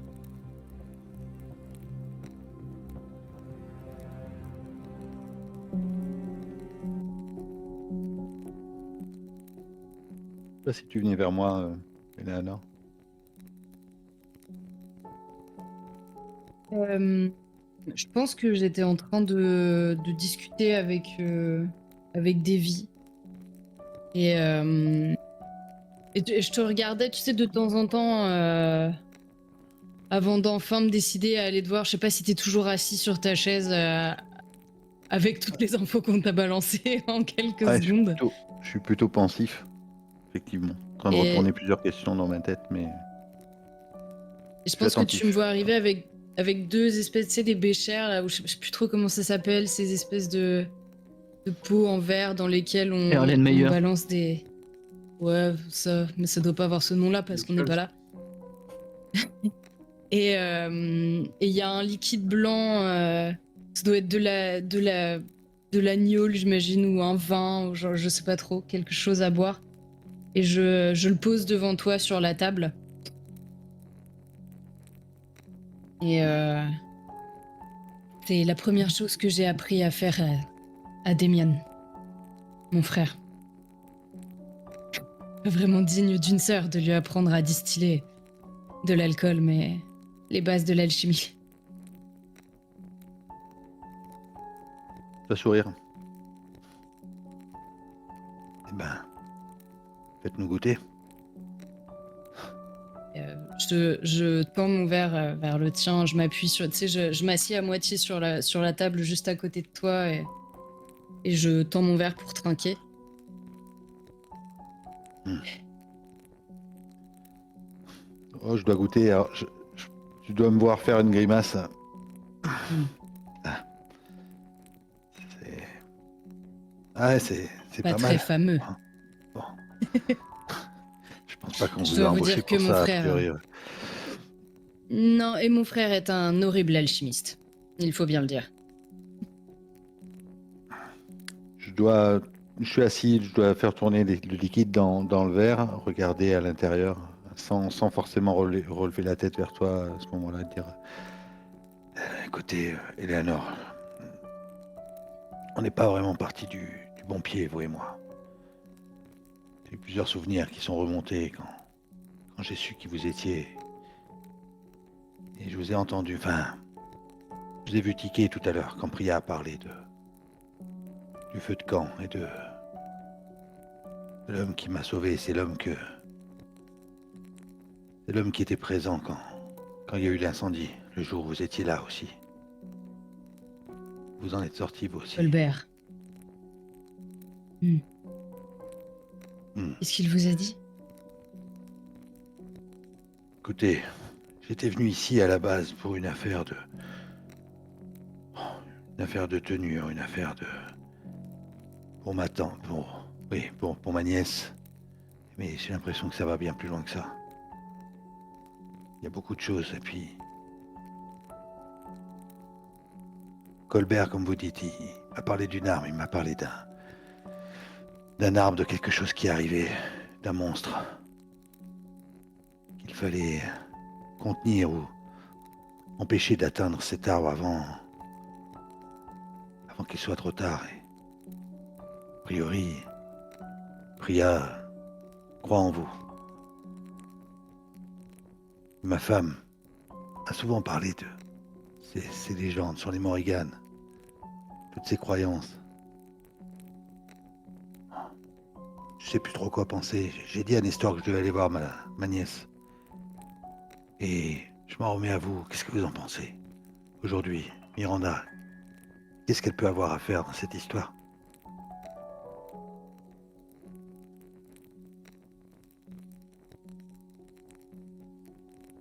Je sais pas si tu venais vers moi, Eleanor. Je pense que j'étais en train de discuter avec Davy. Et je te regardais, tu sais, de temps en temps, avant d'enfin me décider à aller te voir. Je sais pas si t'es toujours assis sur ta chaise avec toutes les infos qu'on t'a balancées en quelques Ouais, secondes. je suis plutôt pensif, effectivement. En train de Et- retourner plusieurs questions dans ma tête, mais Et je pense que tu attentif. me vois arriver avec deux espèces, tu sais, des béchères, là, où je sais plus trop comment ça s'appelle, ces espèces de pots en verre dans lesquels on Erlenmeyer. balance des... Ouais, ça, mais ça doit pas avoir ce nom-là parce Le qu'on n'est pas là. Et il y a un liquide blanc, ça doit être de la gnôle, j'imagine, ou un vin, ou genre, je sais pas trop, quelque chose à boire. Et je le pose devant toi sur la table. Et c'est la première chose que j'ai appris à faire à Demian, mon frère. Pas vraiment digne d'une sœur de lui apprendre à distiller de l'alcool, mais les bases de l'alchimie. ça sourire. Eh ben, faites-nous goûter. Je tends mon verre vers le tien, je m'appuie sur... Tu sais, je m'assieds à moitié sur la table juste à côté de toi et je tends mon verre pour trinquer. Oh, je dois goûter. Alors, tu dois me voir faire une grimace. Ah. C'est... Ah ouais, c'est Pas pas très mal. fameux. Bon. Je pense pas qu'on Je vous dois a vous embauché dire que pour mon ça, a frère- priori. Ouais. Non, et mon frère est un horrible alchimiste. Il faut bien le dire. Je suis assis, je dois faire tourner le liquide dans le verre, regarder à l'intérieur, sans forcément relever la tête vers toi à ce moment-là, dire écoutez, Eleanor, on n'est pas vraiment parti du bon pied, vous et moi. J'ai eu plusieurs souvenirs qui sont remontés quand j'ai su qui vous étiez. Et je vous ai entendu, enfin, je vous ai vu tiquer tout à l'heure quand Priya a parlé du feu de camp et de l'homme qui m'a sauvé. C'est l'homme qui était présent quand il y a eu l'incendie, le jour où vous étiez là aussi. Vous en êtes sorti vous aussi. Colbert. Qu'est-ce qu'il vous a dit? Écoutez, j'étais venu ici à la base pour une affaire de tenue, une affaire de... Pour ma tante, pour ma nièce. Mais j'ai l'impression que ça va bien plus loin que ça. Il y a beaucoup de choses, et puis... Colbert, comme vous dites, il m'a parlé d'une arme, il m'a parlé d'un arbre, de quelque chose qui arrivait, d'un monstre qu'il fallait contenir ou empêcher d'atteindre cet arbre avant qu'il soit trop tard. Et, a priori, Priya croit en vous. Ma femme a souvent parlé de ces légendes sur les Morrigan, toutes ces croyances. Je sais plus trop quoi penser. J'ai dit à Nestor que je devais aller voir ma nièce. Et je m'en remets à vous. Qu'est-ce que vous en pensez? Aujourd'hui, Miranda, qu'est-ce qu'elle peut avoir à faire dans cette histoire?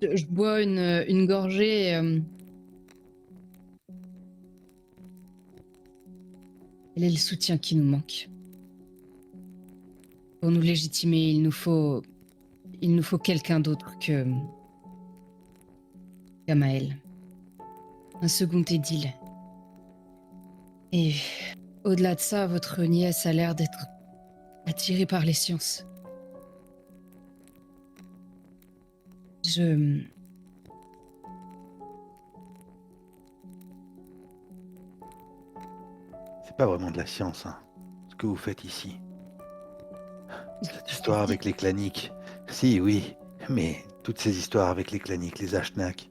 Je bois une gorgée. Quel est le soutien qui nous manque? Pour nous légitimer, il nous faut quelqu'un d'autre que Gamaël. Un second édile. Et au-delà de ça, votre nièce a l'air d'être attirée par les sciences. C'est pas vraiment de la science, hein, ce que vous faites ici. Cette histoire avec les claniques. Si, oui, mais toutes ces histoires avec les claniques, les Ashnaks,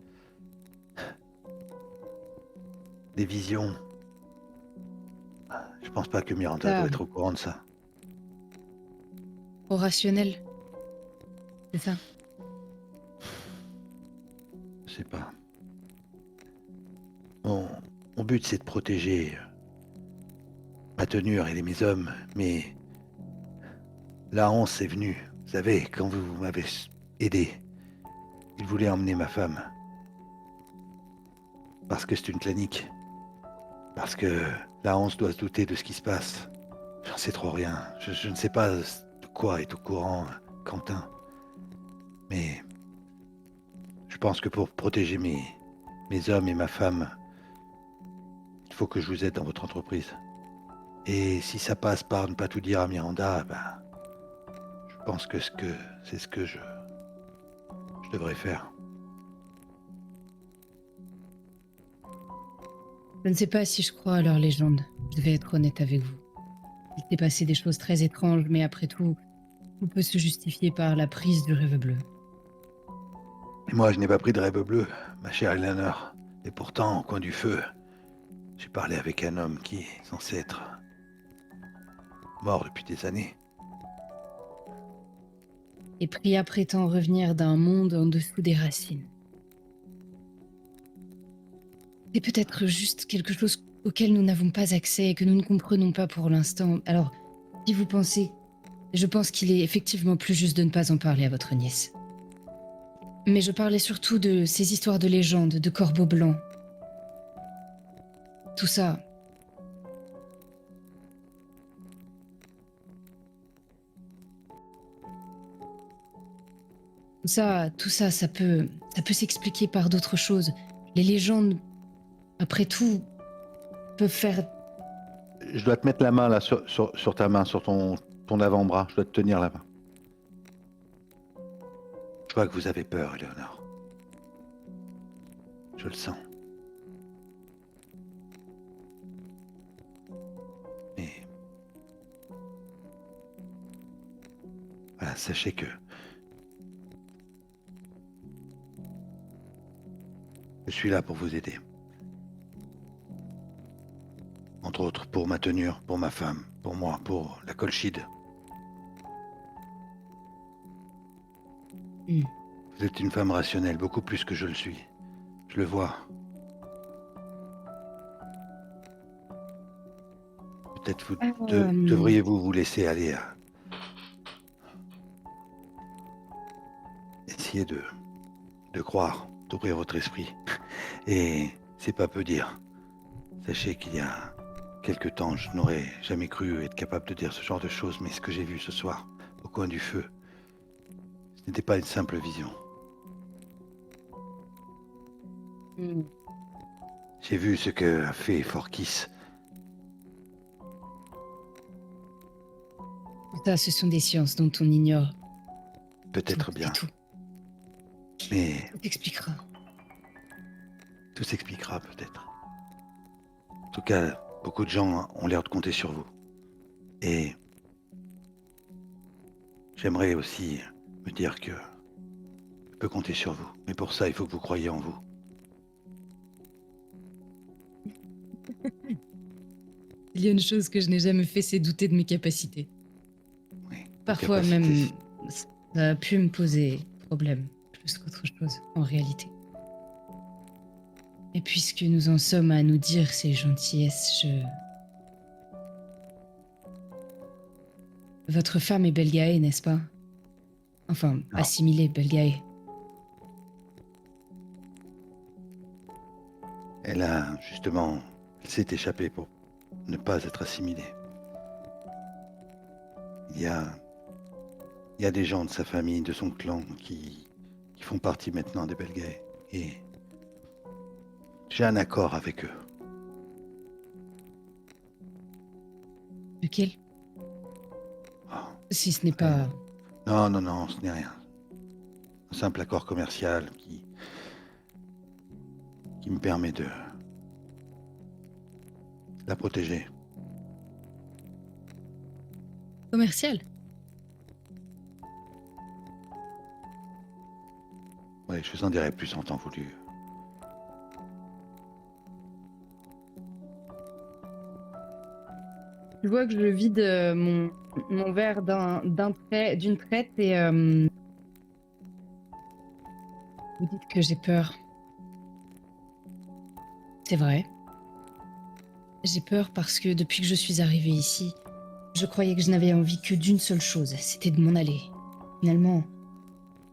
des visions. Je pense pas que Miranda doit être au courant de ça. Trop rationnel. C'est ça. Je sais pas. Mon but, c'est de protéger ma tenure et mes hommes, mais la honte est venue. Vous savez, quand vous m'avez aidé, il voulait emmener ma femme. Parce que c'est une clanique. Parce que la honte doit se douter de ce qui se passe. J'en sais trop rien. Je ne sais pas de quoi est au courant Quentin. Mais je pense que pour protéger mes hommes et ma femme, il faut que je vous aide dans votre entreprise. Et si ça passe par ne pas tout dire à Miranda, ben, je pense que c'est ce que je devrais faire. Je ne sais pas si je crois à leur légende. Je vais être honnête avec vous. Il s'est passé des choses très étranges, mais après tout peut se justifier par la prise du rêve bleu. Et moi, je n'ai pas pris de rêve bleu, ma chère Eleanor. Et pourtant, au coin du feu, j'ai parlé avec un homme qui est censé être mort depuis des années. Et Priya prétend revenir d'un monde en dessous des racines. C'est peut-être juste quelque chose auquel nous n'avons pas accès et que nous ne comprenons pas pour l'instant. Alors, si vous pensez... Je pense qu'il est effectivement plus juste de ne pas en parler à votre nièce. Mais je parlais surtout de ces histoires de légendes, de corbeaux blancs. Tout ça... Tout ça, ça peut s'expliquer par d'autres choses. Les légendes, après tout, peuvent faire... Je dois te mettre la main là sur ta main, sur ton avant-bras. Je dois te tenir la main. Je vois que vous avez peur, Eleanor. Je le sens. Mais... voilà, sachez que... je suis là pour vous aider. Entre autres, pour ma tenure, pour ma femme, pour moi, pour la Colchide. Vous êtes une femme rationnelle, beaucoup plus que je le suis. Je le vois. Peut-être devriez-vous vous laisser aller à... essayer de croire, d'ouvrir votre esprit. Et c'est pas peu dire. Sachez qu'il y a quelque temps, je n'aurais jamais cru être capable de dire ce genre de choses, mais ce que j'ai vu ce soir, au coin du feu, ce n'était pas une simple vision. J'ai vu ce que a fait Forkis. Ça, ce sont des sciences dont on ignore Peut-être tout, bien, et tout. mais On t'expliquera. tout s'expliquera peut-être. En tout cas, beaucoup de gens ont l'air de compter sur vous. Et j'aimerais aussi me dire que je peux compter sur vous. Mais pour ça, il faut que vous croyiez en vous. Il y a une chose que je n'ai jamais fait, c'est douter de mes capacités. Oui, vos Parfois capacités. même, ça a pu me poser problème, plus qu'autre chose, en réalité. Et puisque nous en sommes à nous dire ces gentillesses, Votre femme est Belgae, n'est-ce pas? Enfin, Non. assimilée Belgae. Elle a justement, elle s'est échappée pour ne pas être assimilée. Il y a des gens de sa famille, de son clan, qui font partie maintenant des Belgae. Et j'ai un accord avec eux. Lequel? Oh, Si ce n'est pas... non, ce n'est rien. Un simple accord commercial qui me permet de la protéger. commercial. Oui, je vous en dirai plus en temps voulu. Je vois que je vide mon verre d'une traite et vous dites que j'ai peur. C'est vrai. J'ai peur parce que depuis que je suis arrivée ici, je croyais que je n'avais envie que d'une seule chose, c'était de m'en aller.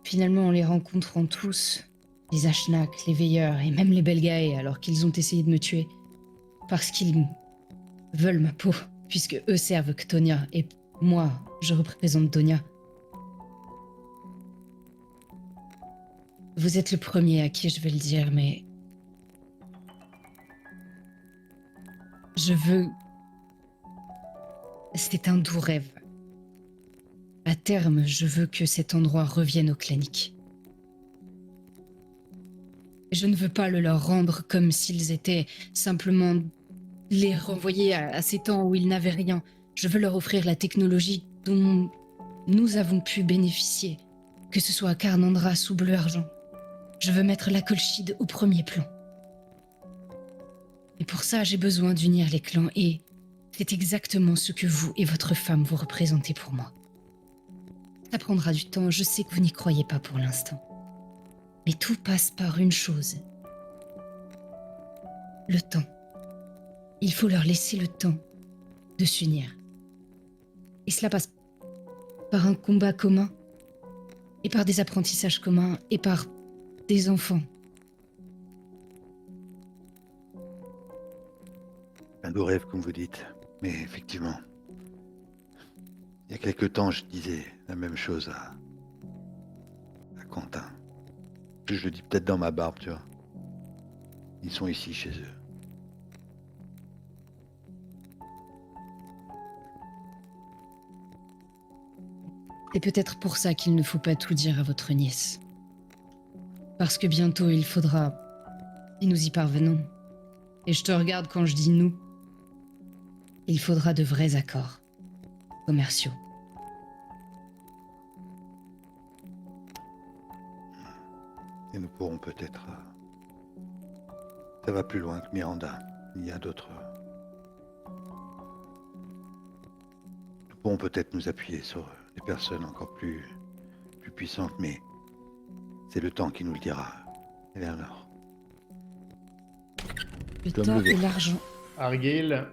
Finalement, en les rencontrant tous, les Ashnaks, les Veilleurs et même les Belgae, alors qu'ils ont essayé de me tuer, parce qu'ils veulent ma peau, puisque eux servent Ktonia, et moi, je représente Donia. Vous êtes le premier à qui je vais le dire, mais... je veux... C'est un doux rêve. À terme, je veux que cet endroit revienne au Clanic. Je ne veux pas le leur rendre comme s'ils étaient simplement les renvoyer à ces temps où ils n'avaient rien. Je veux leur offrir la technologie dont nous avons pu bénéficier, que ce soit à Carnandras ou Bleu Argent. Je veux mettre la Colchide au premier plan. Et pour ça, j'ai besoin d'unir les clans et c'est exactement ce que vous et votre femme vous représentez pour moi. Ça prendra du temps, je sais que vous n'y croyez pas pour l'instant. Mais tout passe par une chose. Le temps. Il faut leur laisser le temps de s'unir. Et cela passe par un combat commun, et par des apprentissages communs, et par des enfants. Un beau rêve, comme vous dites. Mais effectivement, il y a quelque temps, je disais la même chose à Quentin. Je le dis peut-être dans ma barbe, tu vois. Ils sont ici, chez eux. C'est peut-être pour ça qu'il ne faut pas tout dire à votre nièce. Parce que bientôt il faudra, si nous y parvenons, et je te regarde quand je dis nous, il faudra de vrais accords commerciaux. Et nous pourrons peut-être... ça va plus loin que Miranda. Il y a d'autres... Nous pourrons peut-être nous appuyer sur des personnes encore plus puissantes, mais c'est le temps qui nous le dira. Eleanor. Le Comme temps le verre. et l'argent. Argyle,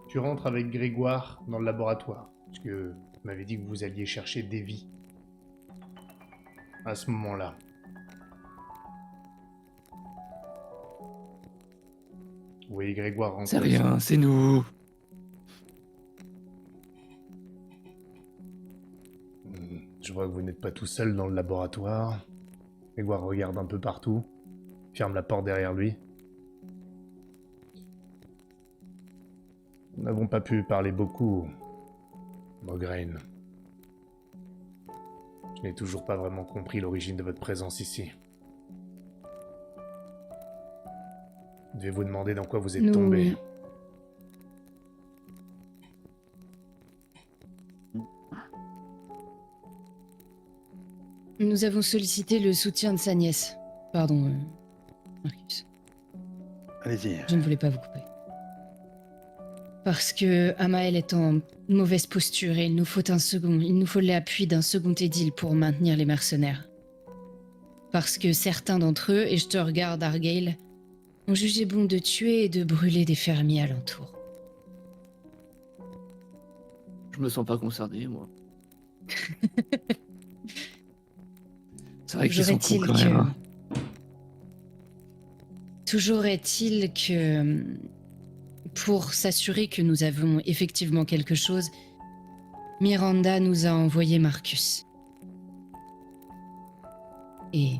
tu rentres avec Grégoire dans le laboratoire, parce que tu m'avais dit que vous alliez chercher Davy. À ce moment-là. Vous voyez Grégoire rentrer. C'est rien, c'est nous. Je vois que vous n'êtes pas tout seul dans le laboratoire. Grégoire regarde un peu partout, ferme la porte derrière lui. Nous n'avons pas pu parler beaucoup, Mograine. Je n'ai toujours pas vraiment compris l'origine de votre présence ici. Devez-vous demander dans quoi vous êtes Nous- tombé. Nous avons sollicité le soutien de sa nièce. Pardon, Marcus. Allez-y. Je ne voulais pas vous couper. Parce que Amael est en mauvaise posture et il nous faut l'appui d'un second édile pour maintenir les mercenaires. Parce que certains d'entre eux, et je te regarde Argyle, ont jugé bon de tuer et de brûler des fermiers alentours. Je me sens pas concerné, moi. C'est vrai qu'ils sont cons quand même. Hein. Toujours est-il que, pour s'assurer que nous avons effectivement quelque chose, Miranda nous a envoyé Marcus. Et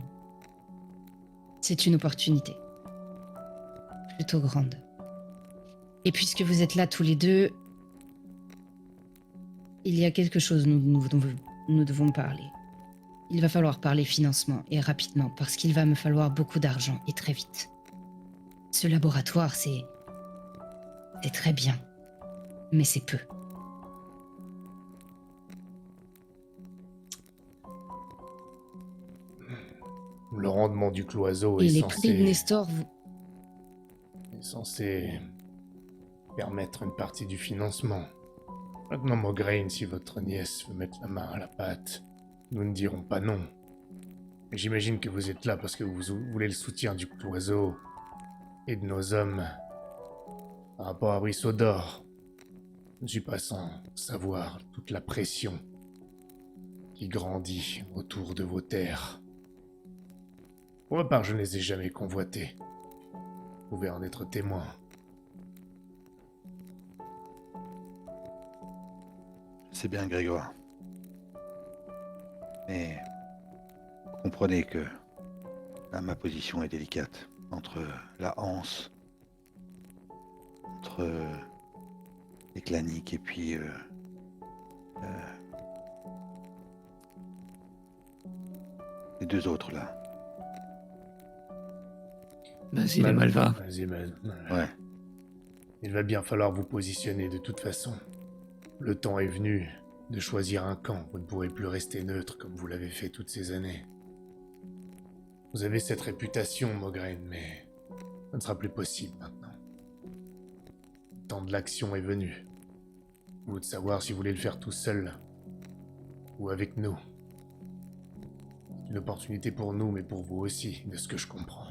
c'est une opportunité. Plutôt grande. Et puisque vous êtes là tous les deux, il y a quelque chose nous devons parler. Il va falloir parler financement et rapidement parce qu'il va me falloir beaucoup d'argent et très vite. Ce laboratoire, c'est très bien, mais c'est peu. Le rendement du cloiseau Et est les prix de Nestor, est censé permettre une partie du financement. Maintenant, Mograine, si votre nièce veut mettre la main à la pâte, nous ne dirons pas non. Mais j'imagine que vous êtes là parce que vous voulez le soutien du cloiseau et de nos hommes par rapport à Ruisseau d'Or. Je ne suis pas sans savoir toute la pression qui grandit autour de vos terres. Pour ma part, je ne les ai jamais convoités. Vous pouvez en être témoin. C'est bien, Grégoire. Mais vous comprenez que là, ma position est délicate. Entre la Hanse, entre les claniques et puis les deux autres là. Vas-y, les Malva. Vas-y, Ouais. Il va bien falloir vous positionner de toute façon. Le temps est venu de choisir un camp. Vous ne pourrez plus rester neutre comme vous l'avez fait toutes ces années. Vous avez cette réputation, Mograine, mais ça ne sera plus possible maintenant. Le temps de l'action est venu. Vous de savoir si vous voulez le faire tout seul ou avec nous. C'est une opportunité pour nous, mais pour vous aussi, de ce que je comprends.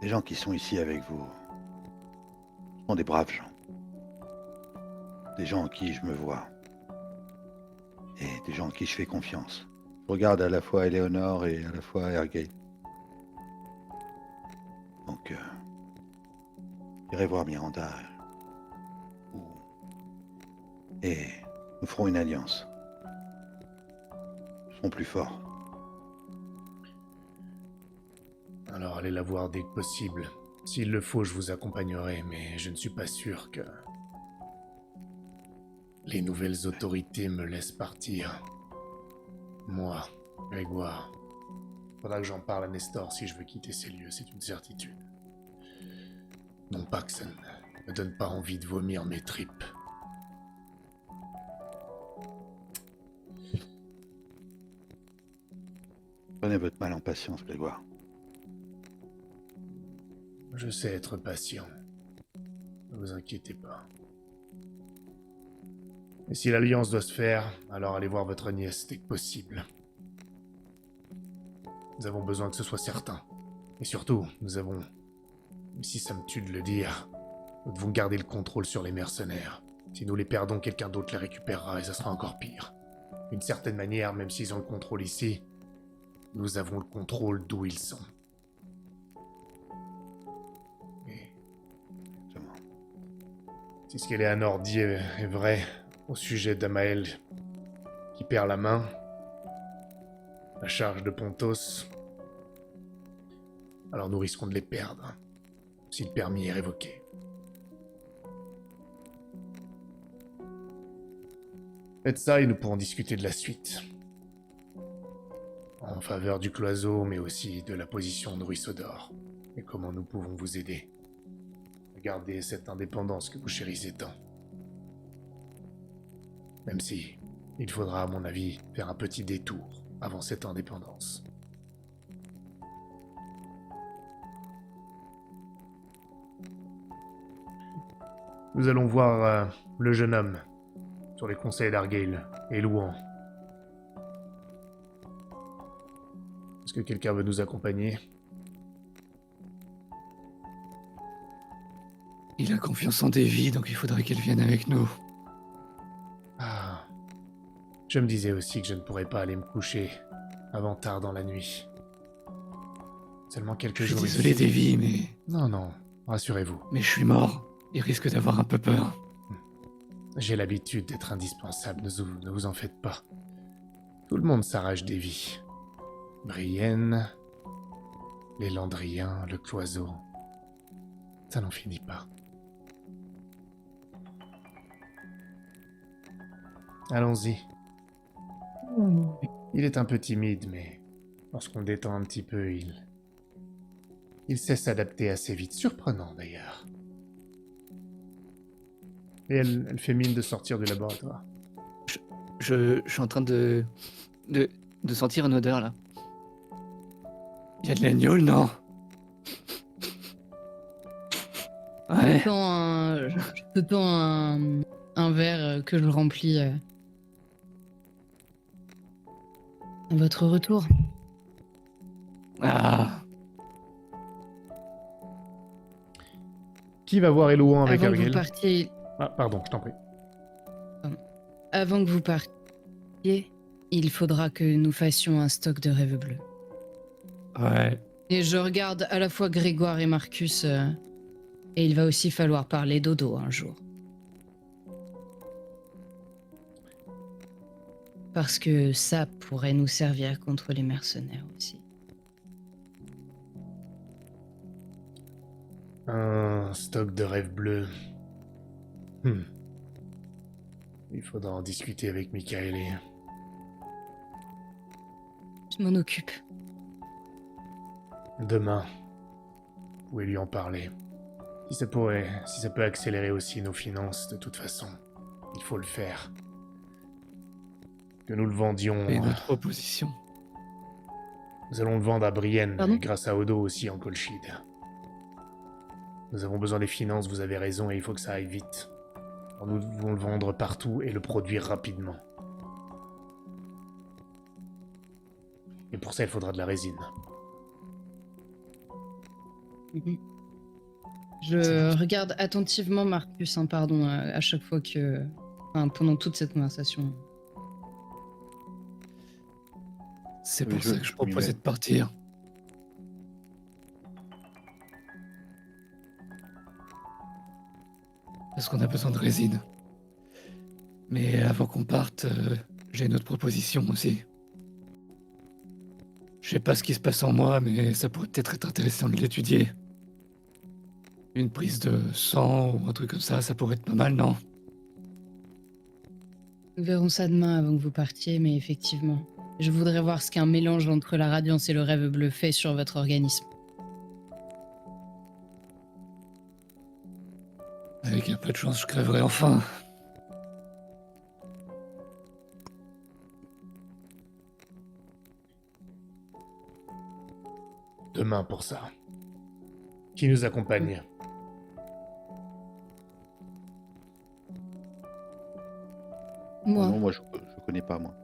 Les gens qui sont ici avec vous sont des braves gens. Des gens en qui je me vois. Et des gens en qui je fais confiance. Je regarde à la fois Eleonore et à la fois Ergate. Donc, j'irai voir Miranda. Et nous ferons une alliance. Nous serons plus forts. Alors allez la voir dès que possible. S'il le faut, je vous accompagnerai, mais je ne suis pas sûr que les nouvelles autorités me laissent partir. Moi, Grégoire, faudra que j'en parle à Nestor si je veux quitter ces lieux, c'est une certitude. Non pas que ça ne me donne pas envie de vomir mes tripes. Prenez votre mal en patience, Grégoire. Je sais être patient. Ne vous inquiétez pas. Et si l'alliance doit se faire, alors allez voir votre nièce dès que possible. Nous avons besoin que ce soit certain. Et surtout, nous avons, même si ça me tue de le dire, nous devons garder le contrôle sur les mercenaires. Si nous les perdons, quelqu'un d'autre les récupérera et ça sera encore pire. D'une certaine manière, même s'ils ont le contrôle ici, nous avons le contrôle d'où ils sont. Si ce qu'Eleanor dit est vrai au sujet d'Amael qui perd la main, la charge de Pontos, alors nous risquons de les perdre, si le permis est révoqué. Faites ça et nous pourrons discuter de la suite. En faveur du cloiseau, mais aussi de la position de Ruisseau d'Or, et comment nous pouvons vous aider. Gardez cette indépendance que vous chérissez tant. Même si, il faudra à mon avis faire un petit détour avant cette indépendance. Nous allons voir le jeune homme sur les conseils d'Argyle et Louan. Est-ce que quelqu'un veut nous accompagner? Il a confiance en Davy, donc il faudrait qu'elle vienne avec nous. Ah, je me disais aussi que je ne pourrais pas aller me coucher avant tard dans la nuit. Seulement quelques Je suis jours désolé, ici. Davy, mais Non, rassurez-vous. je suis mort. Il risque d'avoir un peu peur. J'ai l'habitude d'être indispensable, ne vous en faites pas. Tout le monde s'arrache des vies. Brienne, les Landriens, le Cloiseau. Ça n'en finit pas. Allons-y. Il est un peu timide, mais lorsqu'on détend un petit peu, il sait s'adapter assez vite. Surprenant, d'ailleurs. Et elle fait mine de sortir du laboratoire. Je suis en train de sentir une odeur là. Il y a de l'agneau, non? Ouais. Je te tends un verre que je remplis à votre retour. Ah, Qui va voir Elouan avec Avant que vous Argyle? partiez, Ah, pardon, je t'en prie. avant que vous partiez, il faudra que nous fassions un stock de rêves bleus. ouais. Et je regarde à la fois Grégoire et Marcus, et il va aussi falloir parler dodo un jour. Parce que ça pourrait nous servir contre les mercenaires aussi. Un stock de rêves bleus. Il faudra en discuter avec Michael et... Je m'en occupe. Demain, vous pouvez lui en parler. Si ça peut accélérer aussi nos finances, de toute façon, il faut le faire. Que nous le vendions... Et notre proposition. Nous allons le vendre à Brienne, Pardon et grâce à Odo aussi en Colchide. Nous avons besoin des finances, vous avez raison, et il faut que ça aille vite. Alors nous devons le vendre partout et le produire rapidement. Et pour ça, il faudra de la résine. Je regarde attentivement Marcus, pardon, à chaque fois que... Enfin, pendant toute cette conversation. C'est Oui, pour ça que je proposais de partir. Parce qu'on a besoin de résine. Mais avant qu'on parte, j'ai une autre proposition aussi. Je sais pas ce qui se passe en moi, mais ça pourrait peut-être être intéressant de l'étudier. Une prise de sang ou un truc comme ça pourrait être pas mal, non? Nous verrons ça demain avant que vous partiez, mais effectivement, je voudrais voir ce qu'un mélange entre la radiance et le rêve bleu fait sur votre organisme. Avec un peu de chance, je crèverai enfin. Demain pour ça. Qui nous accompagne? Moi, Non, moi je connais pas moi.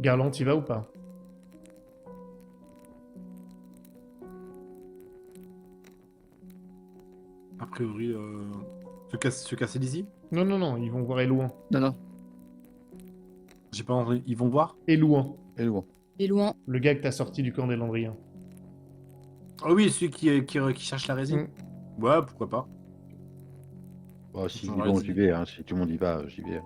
Garland, y vas ou pas? A priori, se casser d'ici. Non, ils vont voir Elouan. Non. J'ai pas entendu. Ils vont voir. Elouan, Et loin. et loin. le gars que t'as sorti du camp des Landriens. Ah oui, celui qui cherche la résine. Ouais, pourquoi pas. Bah, si Ça ils va, vont, vas-y. j'y vais. Hein. Si tout le monde y va, j'y vais.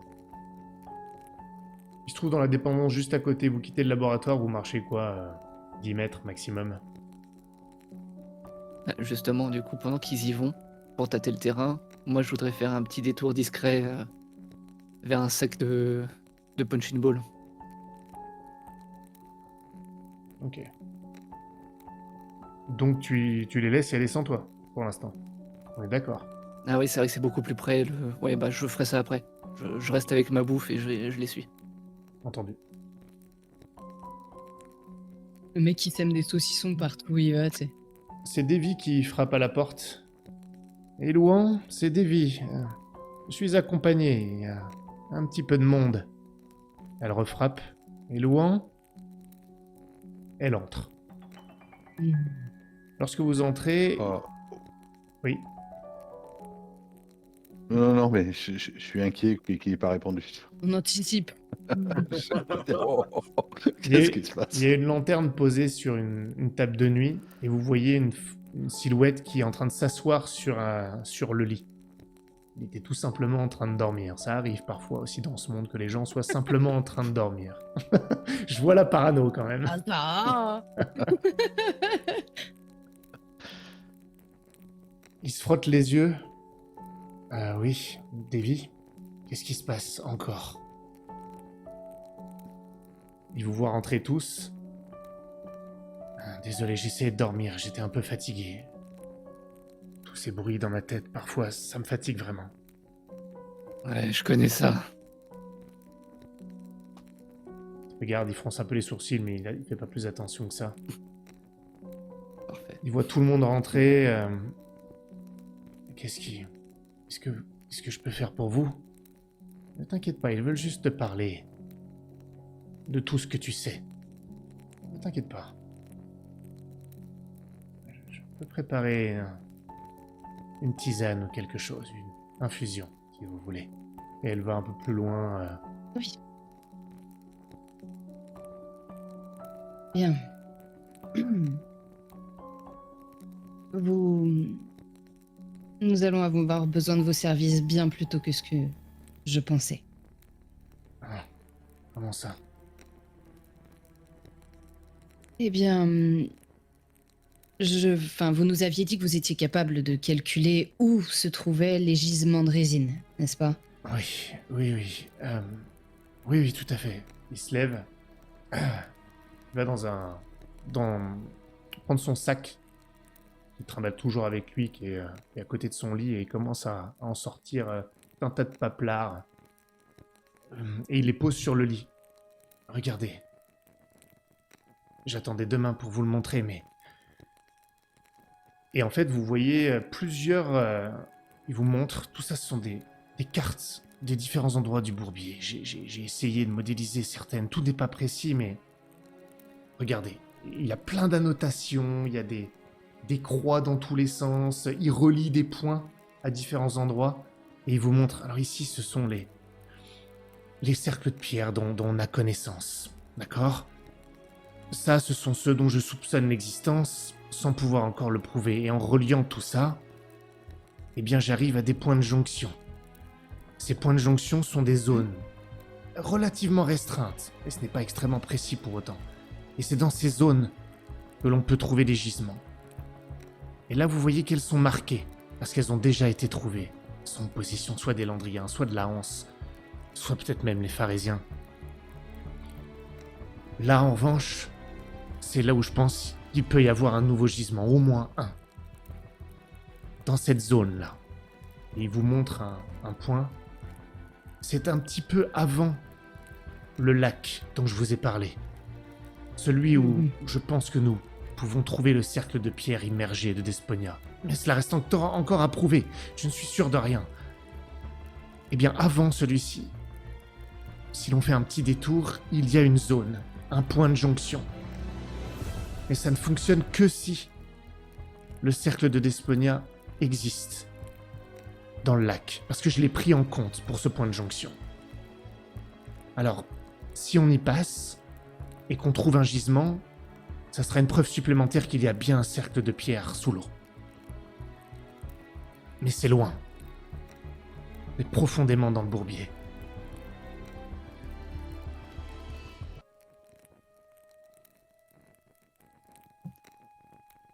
Il se trouve dans la dépendance juste à côté. Vous quittez le laboratoire, vous marchez quoi 10 mètres maximum. Justement, du coup, pendant qu'ils y vont, pour tâter le terrain, moi je voudrais faire un petit détour discret vers un sac de punching ball. Ok. Donc tu les laisses y aller sans toi, pour l'instant. On est d'accord. Ah oui, c'est vrai que c'est beaucoup plus près. Ouais, bah je ferai ça après. Je reste avec ma bouffe et je les suis. Entendu. Le mec qui sème des saucissons partout où il va, tu sais. C'est Davy qui frappe à la porte. Et Louan, c'est Davy. Je suis accompagné. Il y a un petit peu de monde. Elle refrappe. Et Louan, elle entre. Lorsque vous entrez... Oh. Oui. Non, mais je suis inquiet qu'il n'ait pas répondu. On anticipe. Qu'est-ce qui se Il passe? y a une lanterne posée sur une table de nuit et vous voyez une silhouette qui est en train de s'asseoir sur le lit. Il était tout simplement en train de dormir. Ça arrive parfois aussi dans ce monde que les gens soient simplement en train de dormir. Je vois la parano quand même. Ah, Il se frotte les yeux. Oui, Davy, qu'est-ce qui se passe encore? Il vous voit rentrer tous. Désolé, j'essayais de dormir, j'étais un peu fatigué. Tous ces bruits dans ma tête, parfois, ça me fatigue vraiment. Ouais, je connais ça. Regarde, il fronce un peu les sourcils, mais il fait pas plus attention que ça. Parfait. Il voit tout le monde rentrer. Qu'est-ce que je peux faire pour vous? Ne t'inquiète pas, ils veulent juste te parler de tout ce que tu sais. Ne t'inquiète pas. Je peux préparer une tisane ou quelque chose, une infusion, si vous voulez. Et elle va un peu plus loin. oui. Bien. Nous allons avoir besoin de vos services bien plus tôt que ce que je pensais. Ah, comment ça? Eh bien, vous nous aviez dit que vous étiez capable de calculer où se trouvaient les gisements de résine, n'est-ce pas? Oui. Oui, tout à fait. Il se lève. Il va prendre son sac qu'il trimballe toujours avec lui, qui est à côté de son lit, et il commence à en sortir un tas de paplards. Et il les pose sur le lit. Regardez. J'attendais demain pour vous le montrer, mais... Et en fait, vous voyez plusieurs... il vous montre, tout ça, ce sont des cartes des différents endroits du bourbier. J'ai essayé de modéliser certaines, tout n'est pas précis, mais... Regardez, il y a plein d'annotations, il y a des croix dans tous les sens, il relie des points à différents endroits, et il vous montre... Alors ici, ce sont les cercles de pierre dont on a connaissance, d'accord? Ça, ce sont ceux dont je soupçonne l'existence, sans pouvoir encore le prouver, et en reliant tout ça, eh bien j'arrive à des points de jonction. Ces points de jonction sont des zones relativement restreintes, et ce n'est pas extrêmement précis pour autant. Et c'est dans ces zones que l'on peut trouver les gisements. Et là, vous voyez qu'elles sont marquées, parce qu'elles ont déjà été trouvées. Elles sont en possession soit des Landriens, soit de la Hanse, soit peut-être même les Pharésiens. Là, en revanche, c'est là où je pense qu'il peut y avoir un nouveau gisement, au moins un. Dans cette zone-là. Et il vous montre un point. C'est un petit peu avant le lac dont je vous ai parlé. Celui où je pense que nous pouvons trouver le cercle de pierre immergé de Desponia. Mais cela reste encore à prouver. Je ne suis sûr de rien. Eh bien, avant celui-ci, si l'on fait un petit détour, il y a une zone, un point de jonction. Mais ça ne fonctionne que si le cercle de Desponia existe dans le lac, parce que je l'ai pris en compte pour ce point de jonction. Alors, si on y passe et qu'on trouve un gisement, ça sera une preuve supplémentaire qu'il y a bien un cercle de pierre sous l'eau. Mais c'est loin. C'est profondément dans le bourbier.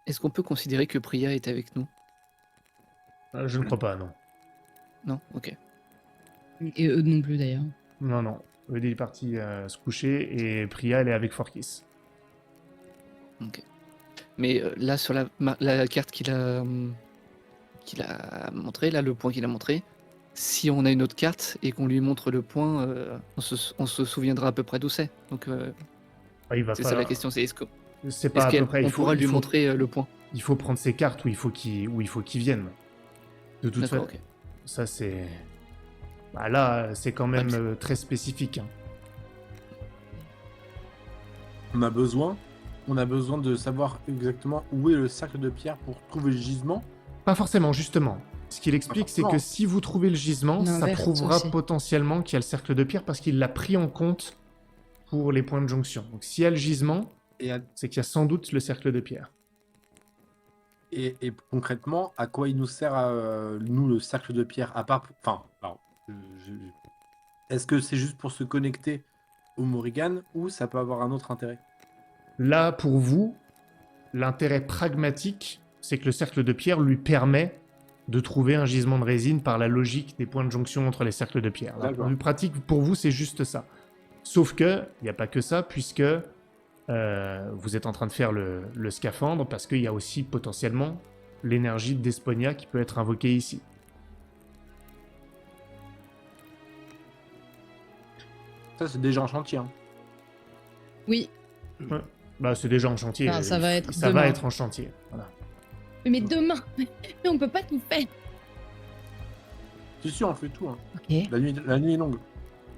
Est-ce qu'on peut considérer que Priya est avec nous? Je ne crois pas, non. Non? Ok. Et eux non plus d'ailleurs. Non, non. Eddie est parti se coucher et Priya, elle est avec Forkis. Ok. Mais là, sur la carte qu'il a montré, là, le point qu'il a montré, si on a une autre carte et qu'on lui montre le point, on se souviendra à peu près d'où c'est. Donc, Il va c'est ça la falloir... question, c'est C'est pas à peu près. on pourra lui montrer le point? Il faut prendre ses cartes où il faut qu'il vienne. De toute façon, D'accord, ok. ça c'est... Bah là, c'est quand même très spécifique. Hein. On a besoin de savoir exactement où est le cercle de pierre pour trouver le gisement. Pas forcément, justement. Ce qu'il explique, c'est que si vous trouvez le gisement, ça L'inverse prouvera aussi. potentiellement qu'il y a le cercle de pierre parce qu'il l'a pris en compte pour les points de jonction. Donc s'il y a le gisement, Et, c'est qu'il y a sans doute le cercle de pierre. et concrètement, à quoi il nous sert, nous, le cercle de pierre, à part... Enfin, alors, est-ce que c'est juste pour se connecter au Morrigan ou ça peut avoir un autre intérêt? Là, pour vous, l'intérêt pragmatique, c'est que le cercle de pierre lui permet de trouver un gisement de résine par la logique des points de jonction entre les cercles de pierre. D'un point de vue pratique, pour vous, c'est juste ça. Sauf que, il n'y a pas que ça, puisque vous êtes en train de faire le scaphandre, parce qu'il y a aussi potentiellement l'énergie d'Esponia qui peut être invoquée ici. Ça, c'est déjà en chantier. Hein. Oui, Bah, c'est déjà en chantier. Enfin, ça va être ça demain. va être en chantier. Voilà. mais demain, mais on peut pas tout faire. C'est sûr, on fait tout. Hein. Ok. La nuit est longue.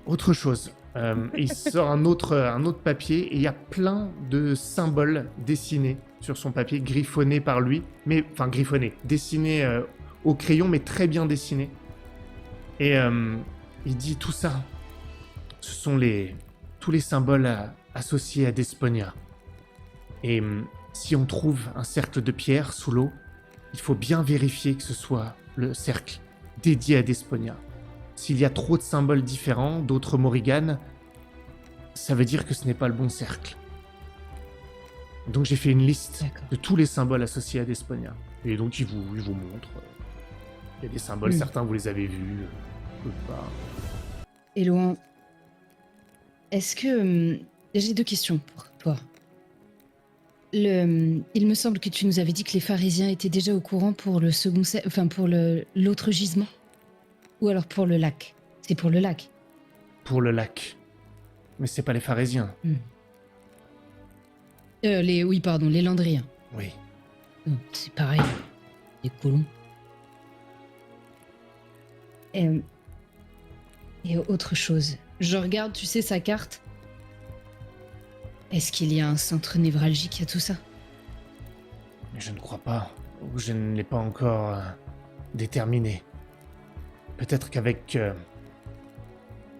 Autre chose, il sort un autre papier et il y a plein de symboles dessinés sur son papier, griffonnés par lui, mais enfin griffonnés, dessinés au crayon, mais très bien dessinés. Et il dit tout ça, ce sont tous les symboles associés à Desponia. Et si on trouve un cercle de pierre sous l'eau, il faut bien vérifier que ce soit le cercle dédié à Desponia. S'il y a trop de symboles différents, d'autres Morrigan, ça veut dire que ce n'est pas le bon cercle. Donc j'ai fait une liste D'accord. de tous les symboles associés à Desponia. Et donc il vous montre. Il y a des symboles, certains vous les avez vus, d'autres pas. Eloan, est-ce que... j'ai 2 questions pour toi. Il me semble que tu nous avais dit que les pharisiens étaient déjà au courant pour le second... Enfin, pour l'autre gisement. Ou alors pour le lac. C'est pour le lac. Pour le lac. Mais c'est pas les pharisiens. Oui, pardon, les Landriens. Oui. C'est pareil. Les colons. Et autre chose. Je regarde, tu sais, sa carte. Est-ce qu'il y a un centre névralgique à tout ça? Mais je ne crois pas. Ou je ne l'ai pas encore déterminé. Peut-être qu'avec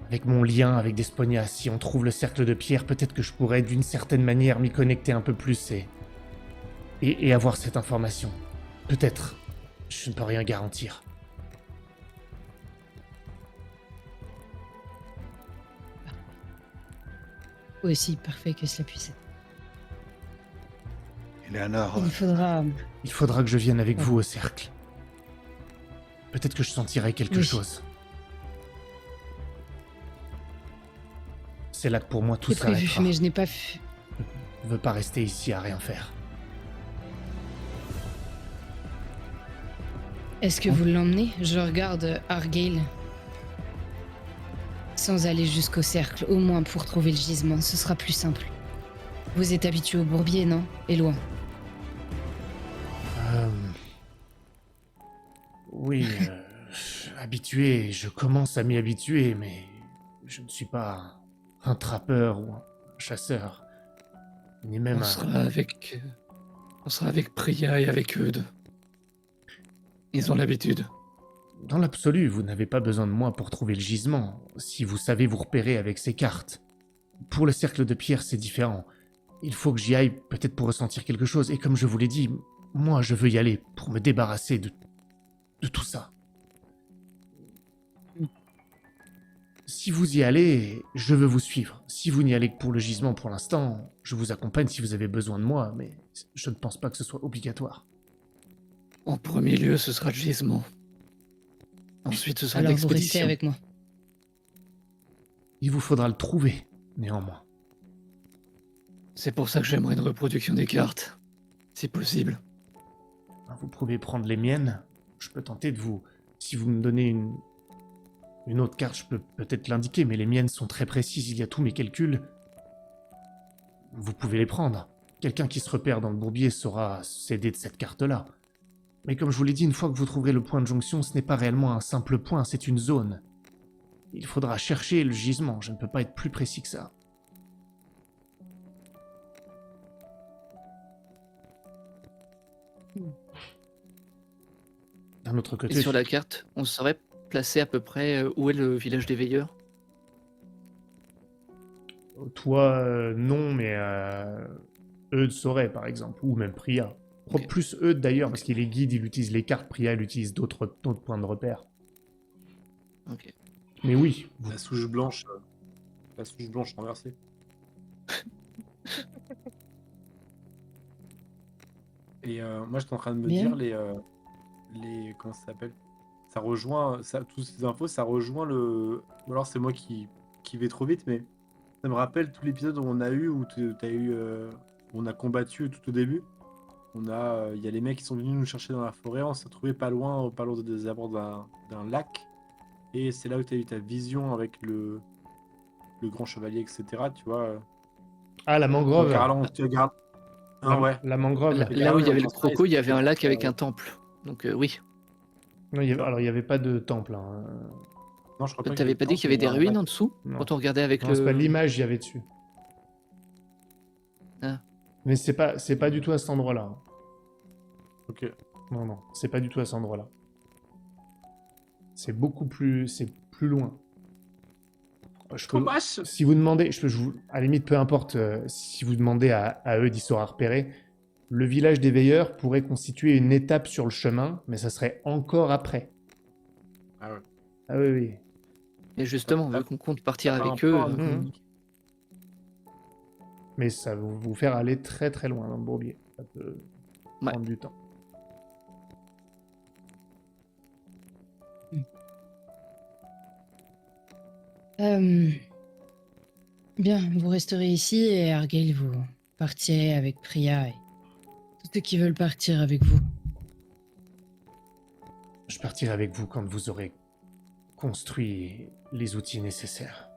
avec mon lien avec Desponia, si on trouve le cercle de pierre, peut-être que je pourrais d'une certaine manière m'y connecter un peu plus et avoir cette information. Peut-être. Je ne peux rien garantir. Aussi parfait que cela puisse être. Eleanor, Il faudra... Il faudra que je vienne avec Ouais. vous au cercle. Peut-être que je sentirai quelque Oui. chose. C'est là que pour moi tout C'est prévu, s'arrêtera. mais je n'ai pas vu. Je ne veux pas rester ici à rien faire. Est-ce que vous l'emmenez? Je regarde Argyle. Sans aller jusqu'au cercle, au moins pour trouver le gisement, ce sera plus simple. Vous êtes habitué au bourbier, non? Et loin. Oui, habitué, je commence à m'y habituer, mais je ne suis pas un trappeur ou un chasseur. Ni même On sera avec Priya et avec Eudes. Ils ont l'habitude. Dans l'absolu, vous n'avez pas besoin de moi pour trouver le gisement, si vous savez vous repérer avec ces cartes. Pour le cercle de pierre, c'est différent. Il faut que j'y aille peut-être pour ressentir quelque chose, et comme je vous l'ai dit, moi je veux y aller pour me débarrasser de tout ça. si vous y allez, je veux vous suivre. Si vous n'y allez que pour le gisement pour l'instant, je vous accompagne si vous avez besoin de moi, mais je ne pense pas que ce soit obligatoire. En premier lieu, ce sera le gisement. Ensuite, ce sera Alors vous restez l'expédition. avec moi. Il vous faudra le trouver, néanmoins. C'est pour ça que j'aimerais une reproduction des cartes, si possible. Vous pouvez prendre les miennes. Je peux tenter de vous... Si vous me donnez une autre carte, je peux peut-être l'indiquer, mais les miennes sont très précises, il y a tous mes calculs. Vous pouvez les prendre. Quelqu'un qui se repère dans le bourbier saura s'aider de cette carte-là. Mais comme je vous l'ai dit, une fois que vous trouverez le point de jonction, ce n'est pas réellement un simple point, c'est une zone. Il faudra chercher le gisement, je ne peux pas être plus précis que ça. D'un autre côté... Et sur la carte, on saurait placer à peu près où est le village des veilleurs? Toi, non, mais Eudes saurait, par exemple, ou même Priya. Ok. Plus Eudes, d'ailleurs, parce qu'il est guide, il utilise les cartes, Priya, il utilise d'autres points de repère. Ok. Mais oui, La souche blanche renversée. Et moi, j'étais en train de me Bien. dire les comment ça s'appelle? Ça rejoint ça, toutes ces infos, ça rejoint le. Ou alors c'est moi qui vais trop vite, mais ça me rappelle tout l'épisode où on a eu où t'as eu où on a combattu tout au début. Il y a les mecs qui sont venus nous chercher dans la forêt, on s'est trouvé pas loin des abords d'un lac. Et c'est là où tu as eu ta vision avec le grand chevalier, etc. Tu vois. Ah, la mangrove. Tu regardes. Ah ouais. La mangrove. Là où il y avait le Regarde, croco, il y avait un lac avec euh, un temple. Donc oui. Non, alors, il n'y avait pas de temple. Hein. Non, je crois pas. T'avais pas dit qu'il y avait des ruines en dessous? Non. Quand on regardait avec Non, c'est pas le... l'image, il y avait dessus. Ah. Mais c'est pas du tout à cet endroit-là. Hein. Ok. Non, c'est pas du tout à cet endroit-là. C'est plus loin. Si vous demandez, à la limite, peu importe, si vous demandez à eux d'y saura repérer, le village des veilleurs pourrait constituer une étape sur le chemin, mais ça serait encore après. Ah ouais. Ah oui, oui. Et justement, vu qu'on compte partir Ça avec a un eux... rapport avec Mhm. Mais ça va vous faire aller très très loin dans le bourbier. Ça peut Ouais. prendre du temps. Bien, vous resterez ici et Argyle, vous partirez avec Priya et tous ceux qui veulent partir avec vous. Je partirai avec vous quand vous aurez construit les outils nécessaires.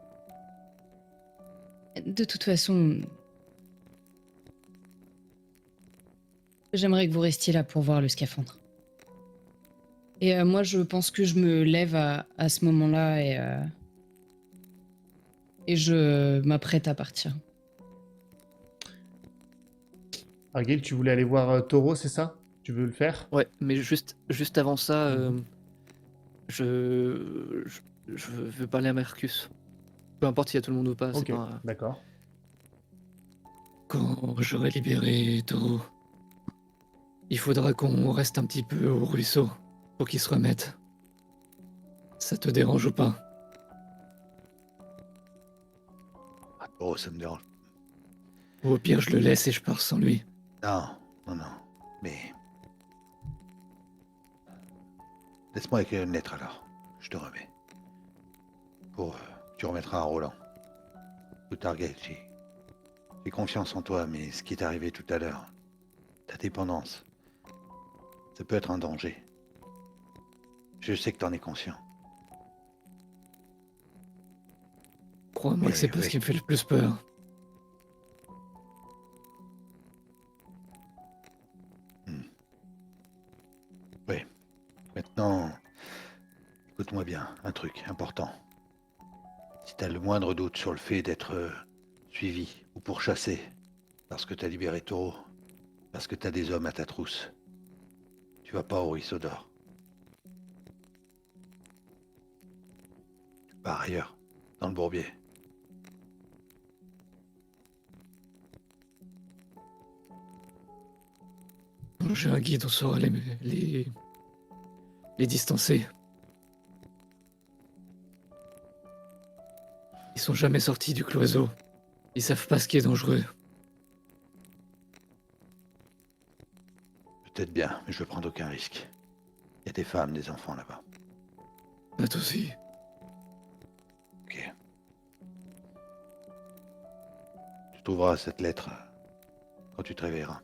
De toute façon, j'aimerais que vous restiez là pour voir le scaphandre. Et moi, je pense que je me lève à ce moment-là et je m'apprête à partir. Argyle, tu voulais aller voir Taureau, c'est ça? Tu veux le faire? Ouais, mais juste avant ça, je veux parler à Marcus. Peu importe s'il y a tout le monde ou pas, c'est Ok, pas... d'accord. Quand j'aurai libéré Taureau, il faudra qu'on reste un petit peu au ruisseau pour qu'il se remette. Ça te dérange ou pas? Oh, ça me dérange. Ou au pire, je le laisse et je pars sans lui. Non. Mais... Laisse-moi écrire une lettre alors. Je te remets. Tu remettras à Roland. Ou Target, j'ai confiance en toi, mais ce qui est arrivé tout à l'heure, ta dépendance, ça peut être un danger. Je sais que t'en es conscient. Crois-moi que c'est pas ce qui me fait le plus peur. Oui. Maintenant, écoute-moi bien, un truc important. Si t'as le moindre doute sur le fait d'être suivi ou pourchassé parce que t'as libéré Taureau, parce que t'as des hommes à ta trousse, tu vas pas au ruisseau d'or. Tu pars ailleurs, dans le bourbier. Quand j'ai un guide, on saura les distancer. Ils sont jamais sortis du cloison. Ils savent pas ce qui est dangereux. Peut-être bien, mais je veux prendre aucun risque. Il y a des femmes, des enfants là-bas. Toi aussi. Ok. Tu trouveras cette lettre quand tu te réveilleras.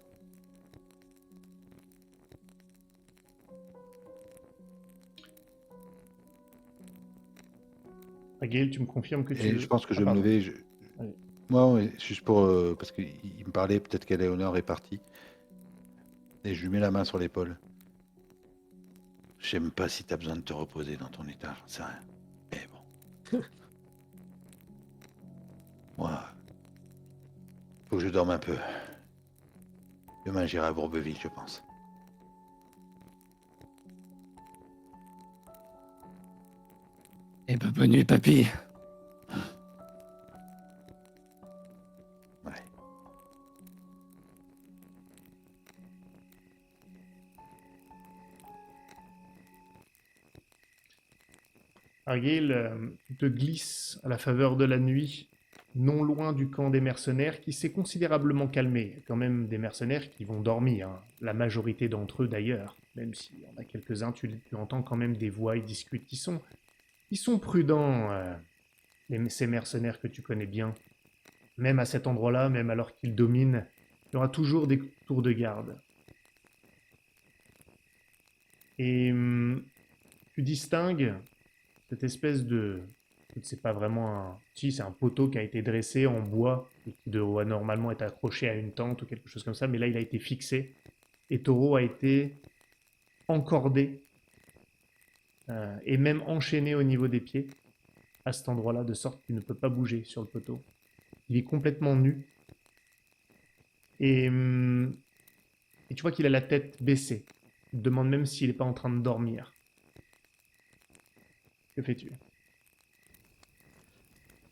Gaël, tu me confirmes que tu... Et je pense que je Ah, vais me pardon. lever. Allez. Moi, ouais, juste pour... parce qu'il me parlait, peut-être qu'Éléonore est partie. Et je lui mets la main sur l'épaule. Je sais même pas si t'as besoin de te reposer dans ton état, j'en sais rien. Mais bon. Moi, faut que je dorme un peu. Demain, j'irai à Bourbeville, je pense. Eh ben, bonne nuit, papy. Ouais. Argyle te glisse à la faveur de la nuit, non loin du camp des mercenaires qui s'est considérablement calmé. Il y a quand même des mercenaires qui vont dormir, hein. La majorité d'entre eux d'ailleurs, même s'il y en a quelques-uns, tu entends quand même des voix, ils discutent, ils sont prudents, ces mercenaires que tu connais bien. Même à cet endroit-là, même alors qu'ils dominent, il y aura toujours des tours de garde. Et tu distingues cette espèce de... C'est pas vraiment un... Si, c'est un poteau qui a été dressé en bois et qui doit normalement être accroché à une tente ou quelque chose comme ça, mais là il a été fixé. Et Taureau a été encordé et même enchaîné au niveau des pieds à cet endroit-là, de sorte qu'il ne peut pas bouger sur le poteau. Il est complètement nu. Et tu vois qu'il a la tête baissée. Il te demande même s'il n'est pas en train de dormir. Que fais-tu?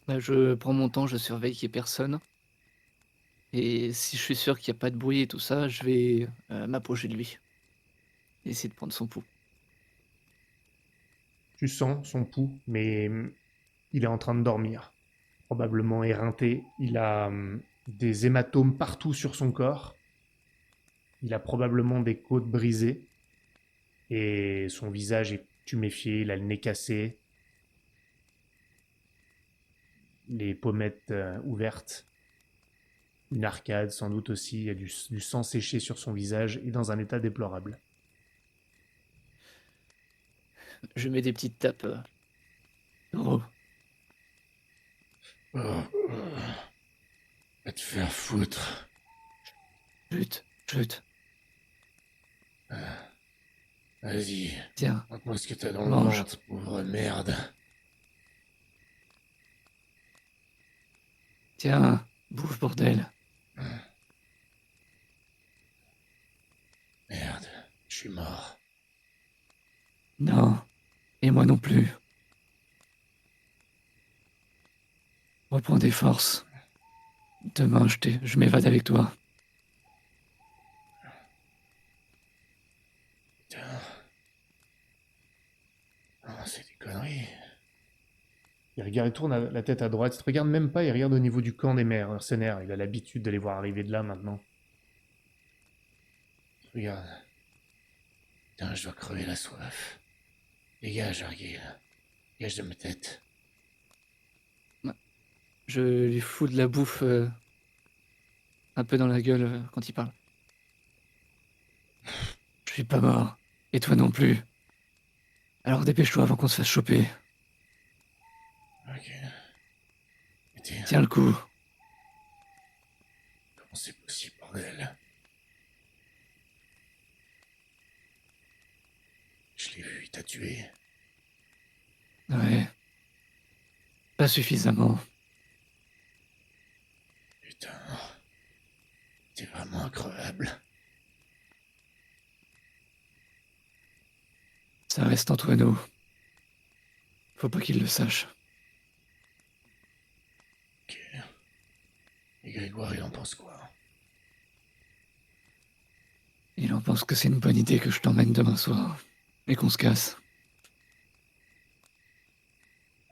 Bah, je prends mon temps, je surveille qu'il n'y ait personne. Et si je suis sûr qu'il n'y a pas de bruit et tout ça, je vais m'approcher de lui. Et essayer de prendre son pouls. Tu sens son pouls, mais il est en train de dormir. Probablement éreinté. Il a des hématomes partout sur son corps. Il a probablement des côtes brisées. Et son visage est tuméfié, il a le nez cassé. Les pommettes ouvertes. Une arcade sans doute aussi. Il y a du sang séché sur son visage et dans un état déplorable. Je mets des petites tapes. Taureau. Va te faire foutre. Chut, chut. Vas-y, Tiens, montre-moi ce que t'as dans le mange. ventre, pauvre merde. Tiens, bouffe, bordel. Merde, je suis mort. Non, et moi non plus. Reprends des forces. Demain, je m'évade avec toi. Putain. Oh, c'est des conneries. Il tourne la tête à droite. Il te regarde même pas, il regarde au niveau du camp des mercenaires. Il a l'habitude de les voir arriver de là maintenant. Regarde. Putain, je dois crever la soif. Dégage, Argyle. Dégage de ma tête. Je lui fous de la bouffe un peu dans la gueule quand il parle. Je suis pas mort. Et toi non plus. Alors dépêche-toi avant qu'on se fasse choper. Ok. Mais tiens, Tiens le coup. comment c'est possible, bordel? Je l'ai vu, il t'a tué. Ouais. Pas suffisamment. Putain. T'es vraiment incroyable. Ça reste entre nous. Faut pas qu'il le sache. Ok. Et Grégoire, il en pense quoi? Il en pense que c'est une bonne idée que je t'emmène demain soir. Et qu'on se casse.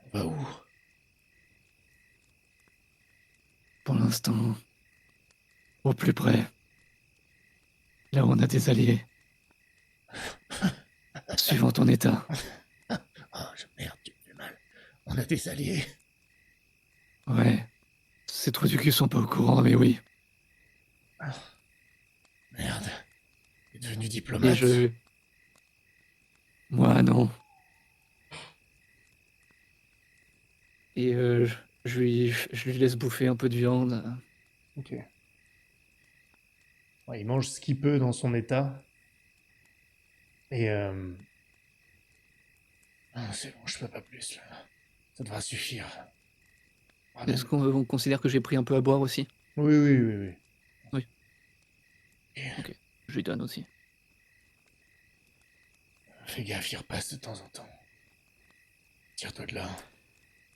On va où? l'instant, au plus près, là où on a des alliés. Suivant ton état. Oh, merde, tu me fais mal. On a des alliés. Ouais. Ces trous du cul sont pas au courant, mais oui. Merde. T'es devenu Et diplomate. Moi, non. Et je lui laisse bouffer un peu de viande. Ok. Ouais, il mange ce qu'il peut dans son état. Et ah, c'est bon, je peux pas plus là. Ça devra suffire. Pardon. Est-ce qu'on considère que j'ai pris un peu à boire aussi? Oui, oui, oui, oui. Oui. Et, Ok. Je lui donne aussi. fais gaffe, il repasse de temps en temps. Tire-toi de là.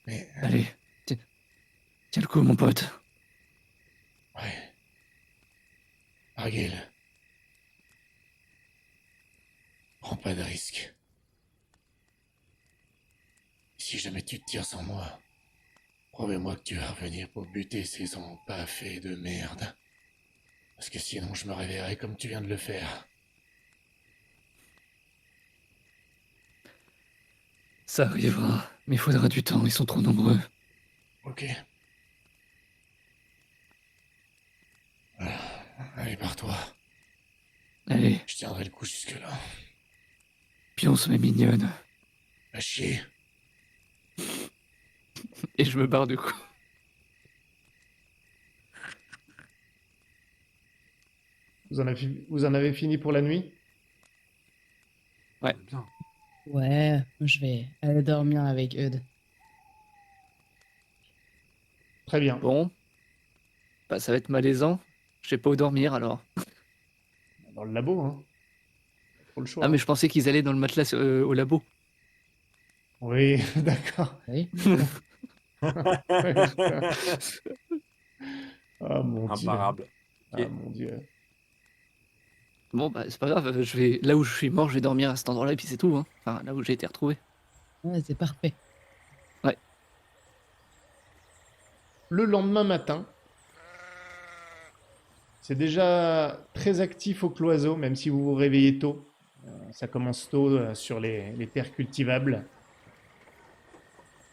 Mais Allez, tiens le coup, mon pote. ouais. Argyle. Prends pas de risque. Si jamais tu te tires sans moi, promets-moi que tu vas revenir pour buter ces empaffés de merde. Parce que sinon je me réveillerai comme tu viens de le faire. Ça arrivera, mais il faudra du temps, ils sont trop nombreux. Ok. Voilà. Allez, pars-toi. Allez, Je tiendrai le coup jusque-là. puis on se met mignonne. Va chier. Et je me barre du coup. Vous en avez fini pour la nuit? Ouais. Bien. Ouais, je vais aller dormir avec Eudes. Très bien. Bon. Bah, ça va être malaisant. Je sais pas où dormir alors. Dans le labo, hein. Faut le choix. Ah, mais je pensais qu'ils allaient dans le matelas au labo. Oui, d'accord. Oui. Ah mon dieu. Imparable. Ah mon dieu. Bon, bah, c'est pas grave, je vais là où je suis mort, je vais dormir à cet endroit-là et puis c'est tout. Hein. Enfin, là où j'ai été retrouvé. Ouais, c'est parfait. Le lendemain matin, c'est déjà très actif au cloiseau, même si vous vous réveillez tôt. Ça commence tôt sur les terres cultivables.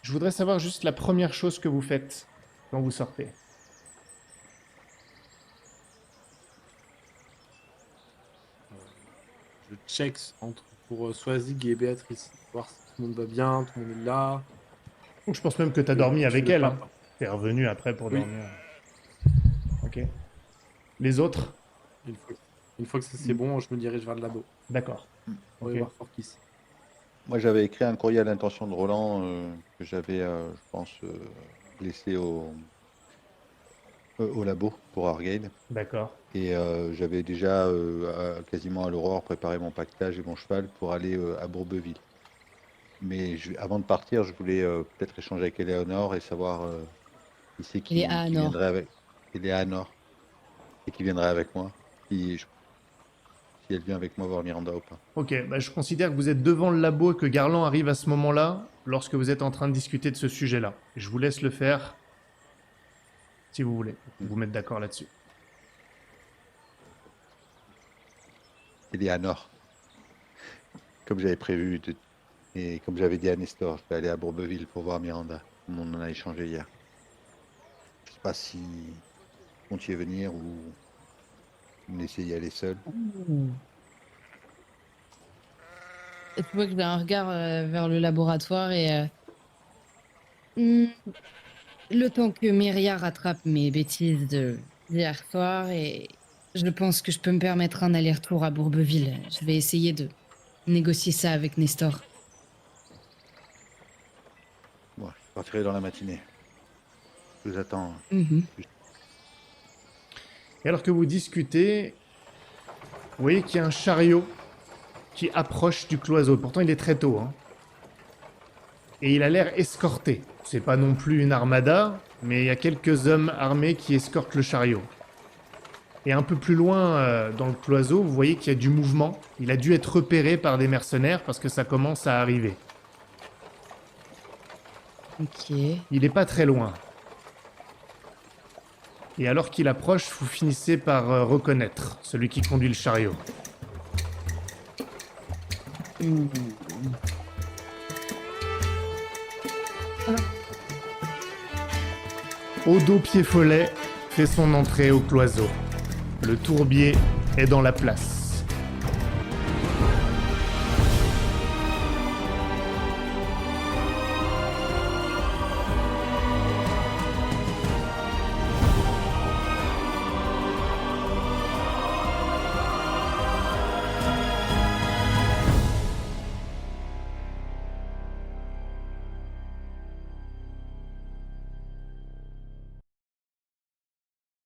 Je voudrais savoir juste la première chose que vous faites quand vous sortez. Je check pour Swazig et Béatrice. Voir si tout le monde va bien, tout le monde est là. Donc, je pense même que tu as Et dormi je avec le elle. pape. Tu es revenu après pour Oui. dormir. Ok. Les autres? Une fois que ça c'est bon, je me dirige vers le labo. D'accord. On va Ok. voir Forkis. Moi, j'avais écrit un courrier à l'intention de Roland que j'avais, je pense, laissé au labo pour Argyle. D'accord. Et j'avais déjà, quasiment à l'aurore, préparé mon pactage et mon cheval pour aller à Bourbeville. Mais avant de partir, je voulais peut-être échanger avec Eleanor et savoir qui c'est qui Eleanor. viendrait avec. Eleanor. Et qui viendrait avec moi. Si elle vient avec moi voir Miranda ou pas. Ok, bah, je considère que vous êtes devant le labo et que Garland arrive à ce moment-là, lorsque vous êtes en train de discuter de ce sujet-là. Je vous laisse le faire, si vous voulez. Vous mettre d'accord là-dessus. Eleanor. Comme j'avais prévu, et comme j'avais dit à Nestor, je vais aller à Bourbeville pour voir Miranda. On en a échangé hier. Je sais pas si vous comptiez venir ou me laisser y aller seul. Et tu vois que j'ai un regard vers le laboratoire et le temps que Myria rattrape mes bêtises de d'hier soir et je pense que je peux me permettre un aller-retour à Bourbeville. Je vais essayer de négocier ça avec Nestor. Moi, je partirai dans la matinée. Je vous attends. Mhm. Et alors que vous discutez, vous voyez qu'il y a un chariot qui approche du cloiseau. Pourtant, il est très tôt. Hein. Et il a l'air escorté. C'est pas non plus une armada, mais il y a quelques hommes armés qui escortent le chariot. Et un peu plus loin dans le cloiseau, vous voyez qu'il y a du mouvement. Il a dû être repéré par des mercenaires parce que ça commence à arriver. Ok. Il est pas très loin. Et alors qu'il approche, vous finissez par reconnaître celui qui conduit le chariot. Odo Pied-Follet fait son entrée au cloiseau. Le tourbier est dans la place.